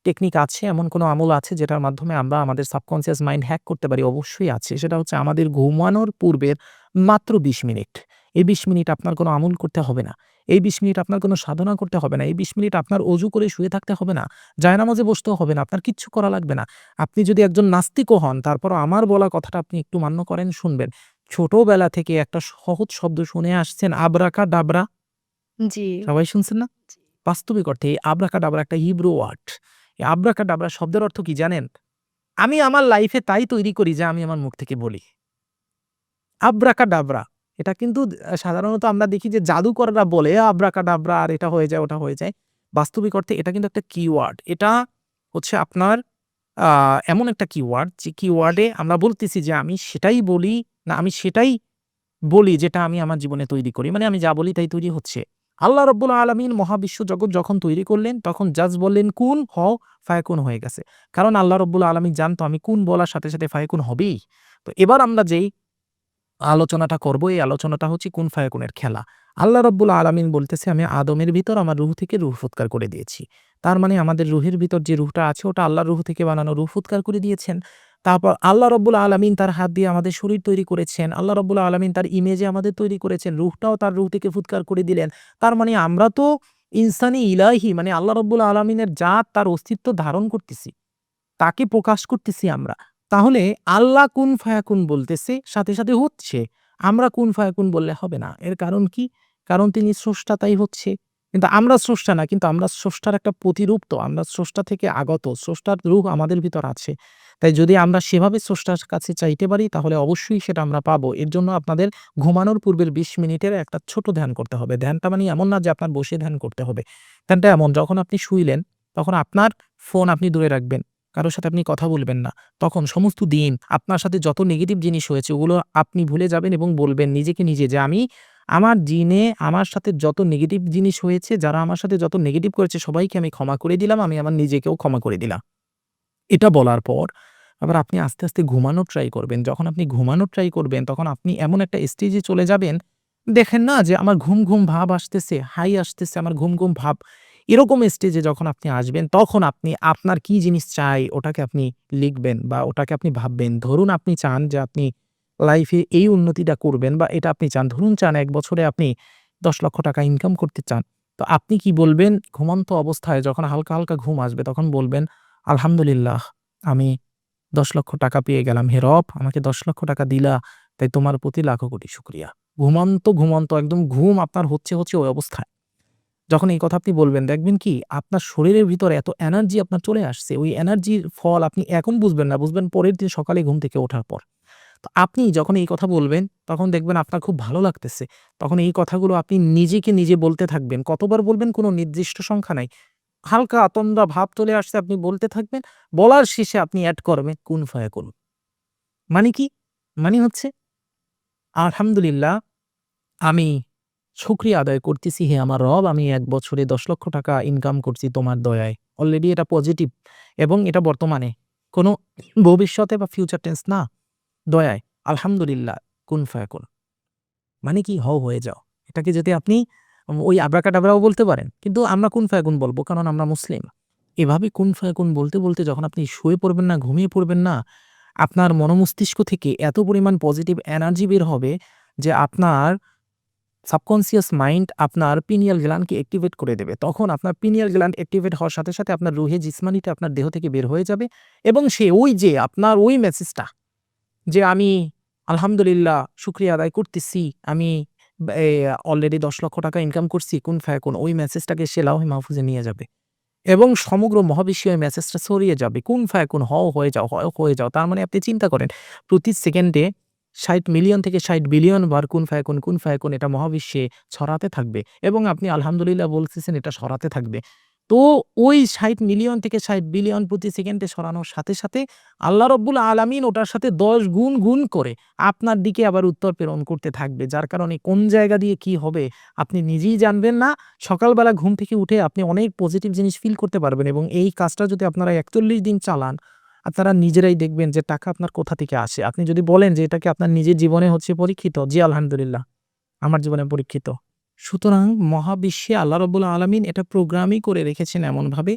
টেকনিক আছে, এমন কোনো আমল আছে যেটার মাধ্যমে আমরা আমাদের সাবকন্সিয়াস মাইন্ড হ্যাক করতে পারি? অবশ্যই আছে। সেটা হচ্ছে আমাদের ঘুমানোর পূর্বের মাত্র ২০ মিনিট। এই ২০ মিনিট আপনার কোনো আমল করতে হবে না। এই ২০ মিনিট আপনার কোনো সাধনা করতে হবে না। এই ২০ মিনিট আপনার অজু করে শুয়ে থাকতে হবে না। জায়নামাজে বসতেও হবে না। আপনার কিচ্ছু করা লাগবে না। আপনি যদি একজন নাস্তিকও হন, তারপরও আমার বলা কথাটা আপনি একটু মান্য করেন, শুনবেন। ছোটবেলা থেকে একটা সহজ শব্দ শুনে আসছেন, আব্রাকাডাবরা। জি। সবাই শুনছেন না? বাস্তবিক অর্থে এই আব্রাকাডাবরা একটা হিব্রু ওয়ার্ড। এই আব্রাকাডাবরা শব্দের অর্থ কি জানেন? আমি আমার লাইফে তাই তৈরি করি যা আমি আমার মুখ থেকে বলি। আব্রাকাডাবরা। এটা কিন্তু সাধারণত আমরা দেখি যে জাদুকররা বলে আব্রাকাডাবরা আর এটা হয়ে যায়, ওটা হয়ে যায়। বাস্তবিক অর্থে এটা কিন্তু একটা কিওয়ার্ড। এটা হচ্ছে আপনার আ এমন একটা কিওয়ার্ড যে কিওয়ার্ডে আমরা বলতেছি যে আমি সেটাই বলি, না আমি সেটাই বলি যেটা আমি আমার জীবনে তৈরি করি। মানে আমি যা বলি তাই তৈরি হচ্ছে। আল্লাহ রাব্বুল আলামিন মহাবিশ্ব জগৎ যখন তৈরি করলেন তখন জাস্ট বললেন কুন হও, ফায়াকুন হয়ে গেছে। কারণ আল্লাহ রাব্বুল আলামিন জানতো আমি কুন বলার সাথে ফায়াকুন হবেই। তো এবার আমরা যেই আলোচনাটা করব, এই আলোচনাটা হচ্ছে কুন ফায়াকুনের খেলা। আল্লাহ রাব্বুল আলামিন বলতেছে আমি আদমের ভিতর আমার রূহ থেকে রূহ ফুৎকার করে দিয়েছি। তার মানে আমাদের রূহের ভিতর যে রূহটা আছে ওটা আল্লাহর রূহ থেকে বানানো, রূহ ফুৎকার করে দিয়েছেন। তারপর আল্লাহ রাব্বুল আলামিন তার হাত দিয়ে আমাদের শরীর তৈরি করেছেন। আল্লাহ রাব্বুল আলামিন তার ইমেজে আমাদের তৈরি করেছেন। রূহটাও তার রূহ থেকে ফুৎকার করে দিলেন। তার মানে আমরা তো ইনসানি ইলাহি, মানে আল্লাহ রাব্বুল আলামিনের জাত, তার অস্তিত্ব ধারণ করতেছি। তাকে প্রকাশ করতেছি আমরা। তাহলে আল্লাহ কুন ফায়াকুন বলতেছে, সাথে হচ্ছে। আমরা কুন ফায়াকুন বললে হবে না। এর কারণ কি? কারণ তিনি স্রষ্টা, তাই হচ্ছে। কিন্তু আমরা স্রষ্টা না, কিন্তু আমরা স্রষ্টার একটা প্রতিরূপ তো। আমরা স্রষ্টা থেকে আগত। স্রষ্টার রূহ আমাদের ভিতর আছে। তাই যদি আমরা সেভাবে স্রষ্টার কাছে চাইতে পারি তাহলে অবশ্যই সেটা আমরা পাবো। এর জন্য আপনাদের ঘুমানোর পূর্বের ২০ মিনিটের একটা ছোট ধ্যান করতে হবে। ধ্যানটা মানে এমন না যে আপনার বসে ধ্যান করতে হবে। ধ্যানটা এমন, যখন আপনি শুইলেন তখন আপনার ফোন আপনি দূরে রাখবেন। কারো সাথে আপনি কথা বলবেন না। তখন সমস্ত দিন আপনার সাথে যত নেগেটিভ জিনিস হয়েছে ওগুলো আপনি ভুলে যাবেন এবং বলবেন নিজেকে নিজে যে আমি আমার দিনে আমার সাথে যত নেগেটিভ জিনিস হয়েছে, যারা আমার সাথে যত নেগেটিভ করেছে সবাইকে আমি ক্ষমা করে দিলাম। আমি আমার নিজেকেও ক্ষমা করে দিলাম। এটা বলার পর আবার আপনি আস্তে ঘুমানোর ট্রাই করবেন। যখন আপনি ঘুমানোর ট্রাই করবেন তখন আপনি এমন একটা স্টেজে চলে যাবেন, দেখেন না যে আমার ঘুম ভাব আসতেছে, হাই আসতেছে, আমার ঘুম ভাব। এরকম স্টেজে যখন আপনি আসবেন তখন আপনি আপনার কি জিনিস চাই ওটাকে আপনি লিখবেন বা ওটাকে আপনি ভাববেন। ধরুন আপনি চান যে আপনি লাইফে এই উন্নতিটা করবেন বা এটা আপনি চান। ধরুন চান ১ বছরে আপনি ৳১০,০০,০০০ ইনকাম করতে চান। তো আপনি কি বলবেন? ঘুমন্ত অবস্থায় যখন হালকা, হালকা ঘুম আসবে তখন বলবেন, "আলহামদুলিল্লাহ আমি ৳১০,০০,০০০ পেয়ে গেলাম। হে রব আমাকে ৳১০,০০,০০০ দিলা, তাই তোমার প্রতি লাখো কোটি শুকরিয়া।" ঘুমন্ত একদম ঘুম আপনার হচ্ছে ওই অবস্থায়। যখন এই কথা আপনি বলবেন দেখবেন কি আপনার শরীরের ভিতরে এত এনার্জি আপনার চলে আসছে। ওই এনার্জির ফল আপনি এখন বুঝবেন না, বুঝবেন পরের দিন সকালে ঘুম থেকে ওঠার পর। তো আপনি যখন এই কথা বলবেন তখন দেখবেন আপনার খুব ভালো লাগতেছে। তখন এই কথাগুলো আপনি নিজেকে নিজে বলতে থাকবেন। কতবার বলবেন কোনো নির্দিষ্ট সংখ্যা নাই। হালকা তন্দ্রা ভাব চলে আসছে আপনি বলতে থাকবেন। বলার শেষে আপনি এড করবেন কুন ফায়াকুন। মানে কি? মানে হচ্ছে আলহামদুলিল্লাহ আমি শুকরিয়া আদায় করতেছি হে আমার রব আমি ১ বছরে ৳১০,০০,০০০ ইনকাম করছি তোমার দয়ায়। অলরেডি এটা পজিটিভ এবং এটা বর্তমানে। কোনো ভবিষ্যতে বা ফিউচার টেন্স না। দয়ায় আলহামদুলিল্লাহ কুন ফায়াকুন। মানে কি হও হয়ে যাও। এটাকে যদি আপনি ওই আব্রাকাডাবরাও বলতে পারেন। কিন্তু আমরা কুন ফায়াকুন বলব কারণ আমরা মুসলিম। এভাবে কুন ফায়াকুন বলতে যখন আপনি শুয়ে পড়বেন না, ঘুমিয়ে পড়বেন না, আপনার মনোমস্তিষ্ক থেকে এত পরিমাণ পজিটিভ এনার্জি বের হবে যে আপনার সাবকন্সিয়াস মাইন্ড আপনার পিনিয়াল গ্ল্যান্ডকে অ্যাক্টিভেট করে দেবে। তখন আপনার পিনিয়াল গ্ল্যান্ড অ্যাক্টিভেট হওয়ার সাথে আপনার রুহে জিসমানিটা আপনার দেহ থেকে বের হয়ে যাবে এবং সে ওই যে আপনার ওই মেসেজটা যে আমি আলহামদুলিল্লাহ শুকরিয়া আদায় করতেছি। আমি অলরেডি ৳১০,০০,০০০ ইনকাম করছি কুন ফায়াকুন ওই মেসেজটাকে সে লাওহে মাহফুজে নিয়ে যাবে। এবং সমগ্র মহাবিশ্বে ওই মেসেজটা ছড়িয়ে যাবে। কুন ফায়াকুন হও হয়ে যাও, হও হয়ে যাও। তার মানে আপনি চিন্তা করেন প্রতি সেকেন্ডে ৬০,০০,০০০ থেকে ৬০,০০,০০,০০০ বার কুন ফায়াকুন এটা মহাবিশ্বে ছড়াতে থাকবে এবং আপনি আলহামদুলিল্লাহ বলতেছেন এটা ছড়াতে থাকবে। তো ওই ৬০,০০,০০০ থেকে ৬০,০০,০০,০০০ প্রতি সেকেন্ডে ছড়ানোর সাথে আল্লাহ রব্বুল আলামিন ওটার সাথে ১০ গুণ করে আপনার দিকে আবার উত্তর প্রেরণ করতে থাকবে। যার কারণে কোন জায়গা দিয়ে কি হবে আপনি নিজেই জানবেন না। সকালবেলা ঘুম থেকে উঠে আপনি অনেক পজিটিভ জিনিস ফিল করতে পারবেন এবং এই কাজটা যদি আপনারা ৪১ দিন চালান, আপনারা নিজেরাই দেখবেন যে টাকা আপনার কোথা থেকে আসে। আপনি যদি বলেন যে এটা কি আপনার নিজের জীবনে হচ্ছে পরীক্ষিত? জি, আলহামদুলিল্লাহ আমার জীবনে পরীক্ষিত। সুতরাং মহাবিশ্বে আল্লাহ রাব্বুল আলামিন এটা প্রোগ্রামই করে রেখেছেন এমনভাবে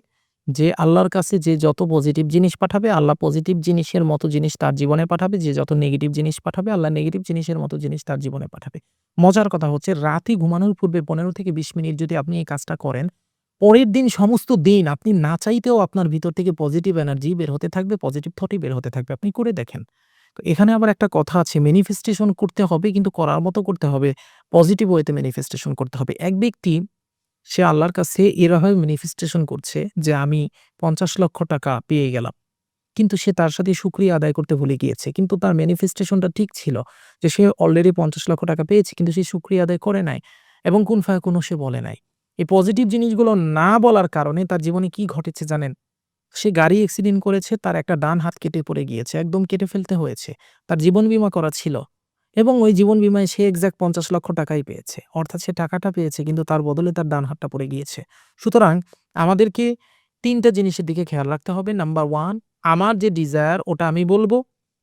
যে আল্লাহর কাছে যে যত পজিটিভ জিনিস পাঠাবে, আল্লাহ পজিটিভ জিনিসের মতো জিনিস তার জীবনে পাঠাবে। যে যত নেগেটিভ জিনিস পাঠাবে, আল্লাহ নেগেটিভ জিনিসের মতো জিনিস তার জীবনে পাঠাবে। মজার কথা হচ্ছে রাতে ঘুমানোর পূর্বে ১৫ থেকে ২০ মিনিট যদি আপনি এই কাজটা করেন, পরের দিন সমস্ত দিন আপনি না চাইতেও আপনার ভিতর থেকে পজিটিভ এনার্জি বের হতে থাকবে, পজিটিভ থটই বের হতে থাকবে। আপনি করে দেখেন। তো এখানে আবার একটা কথা আছে ম্যানিফেস্টেশন করতে হবে কিন্তু করার মতো করতে হবে। পজিটিভ ওয়েতে ম্যানিফেস্টেশন করতে হবে। এক ব্যক্তি সে আল্লাহর কাছে এভাবে ম্যানিফেস্টেশন করছে যে আমি ৳৫০,০০,০০০ পেয়ে গেলাম। কিন্তু সে তার সাথে শুকরিয়া আদায় করতে ভুলে গিয়েছে। কিন্তু তার ম্যানিফেস্টেশনটা ঠিক ছিল যে সে অলরেডি ৳৫০,০০,০০০ পেয়েছে কিন্তু সে শুকরিয়া আদায় করে নাই এবং কুন ফায়াকুনও সে বলে নাই। এই পজিটিভ জিনিসগুলো না বলার কারণে তার জীবনে কি ঘটেছে জানেন? সে গাড়ি অ্যাক্সিডেন্ট করেছে, তার একটা ডান হাত কেটে পড়ে গিয়েছে। একদম কেটে ফেলতে হয়েছে। তার জীবন বীমা করা ছিল এবং ওই জীবন বীমায় সে এক্সাক্ট ৳৫০,০০,০০০ পেয়েছে। অর্থাৎ সে টাকাটা পেয়েছে কিন্তু তার বদলে তার ডান হাতটা পড়ে গিয়েছে। সুতরাং আমাদেরকে ৩ টা জিনিসের দিকে খেয়াল রাখতে হবে। নাম্বার ১ আমার যে ডিজায়ার ওটা আমি বলব।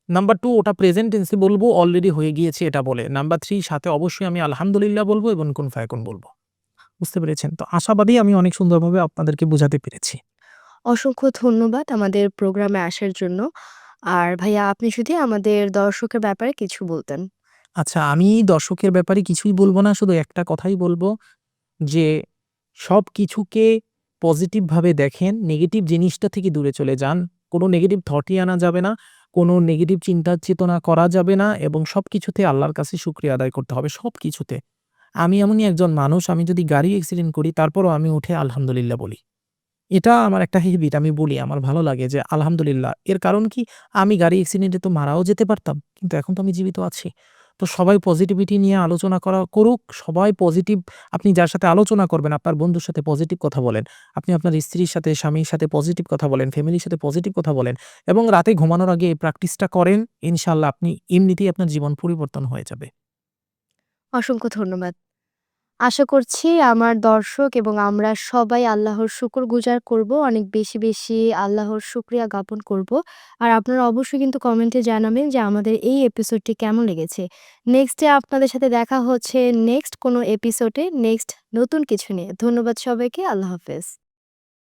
নাম্বার ২ ওটা প্রেজেন্ট টেন্স এ বলব অলরেডি হয়ে গিয়েছে এটা বলে। নাম্বার ৩ সাথে অবশ্যই আমি আলহামদুলিল্লাহ বলব এবং কুন ফায়াকুন বলব। বুঝতে পেরেছেন? তো আশাবাদী আমি অনেক সুন্দরভাবে আপনাদেরকে বুঝাতে পেরেছি। অসংখ্য ধন্যবাদ আমাদের প্রোগ্রামে আসার জন্য। আর ভাইয়া আপনি যদি আমাদের দর্শকের ব্যাপারে কিছু বলতেন। আচ্ছা, আমি দর্শকের ব্যাপারে কিছুই বলব না। শুধু একটা কথাই বলব যে, সবকিছুকে পজিটিভ ভাবে দেখেন। নেগেটিভ জিনিসটা থেকে দূরে চলে যান। কোনো নেগেটিভ থটই আনা যাবে না। কোনো নেগেটিভ চিন্তা চেতনা করা যাবে না এবং সবকিছুতে আল্লাহর কাছে শুকরিয়া আদায় করতে হবে, সবকিছুতে। আমি এমনই একজন মানুষ, আমি যদি গাড়ি অ্যাক্সিডেন্ট করি তারপরও আমি উঠে আলহামদুলিল্লাহ বলি। এটা আমার একটা হ্যাবিট আমি বলি। আমার ভালো লাগে যে আলহামদুলিল্লাহ। এর কারণ কি? আমি গাড়ি অ্যাক্সিডেন্টে তো মারাও যেতে পারতাম। কিন্তু এখন তো আমি জীবিত আছি। তো সবাই পজিটিভিটি নিয়ে আলোচনা করুক। সবাই পজিটিভ আপনি যার সাথে আলোচনা করবেন, আপনার বন্ধুর সাথে পজিটিভ কথা বলেন। আপনি আপনার স্ত্রীর সাথে, স্বামীর সাথে পজিটিভ কথা বলেন, ফ্যামিলির সাথে পজিটিভ কথা বলেন এবং রাতে ঘুমানোর আগে এই প্র্যাকটিসটা করেন। ইনশাআল্লাহ আপনি এমনিতেই আপনার জীবন পরিবর্তন হয়ে যাবে। অসংখ্য ধন্যবাদ। আশা করছি আমার দর্শক এবং আমরা সবাই আল্লাহর শুকরগুজার করব। অনেক বেশি, বেশি আল্লাহর শুকরিয়া জ্ঞাপন করব। আর আপনারা অবশ্যই কিন্তু কমেন্টে জানাবেন যে আমাদের এই এপিসোডটি কেমন লেগেছে। নেক্সট ডে আপনাদের সাথে দেখা হচ্ছে নেক্সট কোনো এপিসোডে, নেক্সট নতুন কিছু নিয়ে। ধন্যবাদ সবাইকে। আল্লাহ হাফেজ।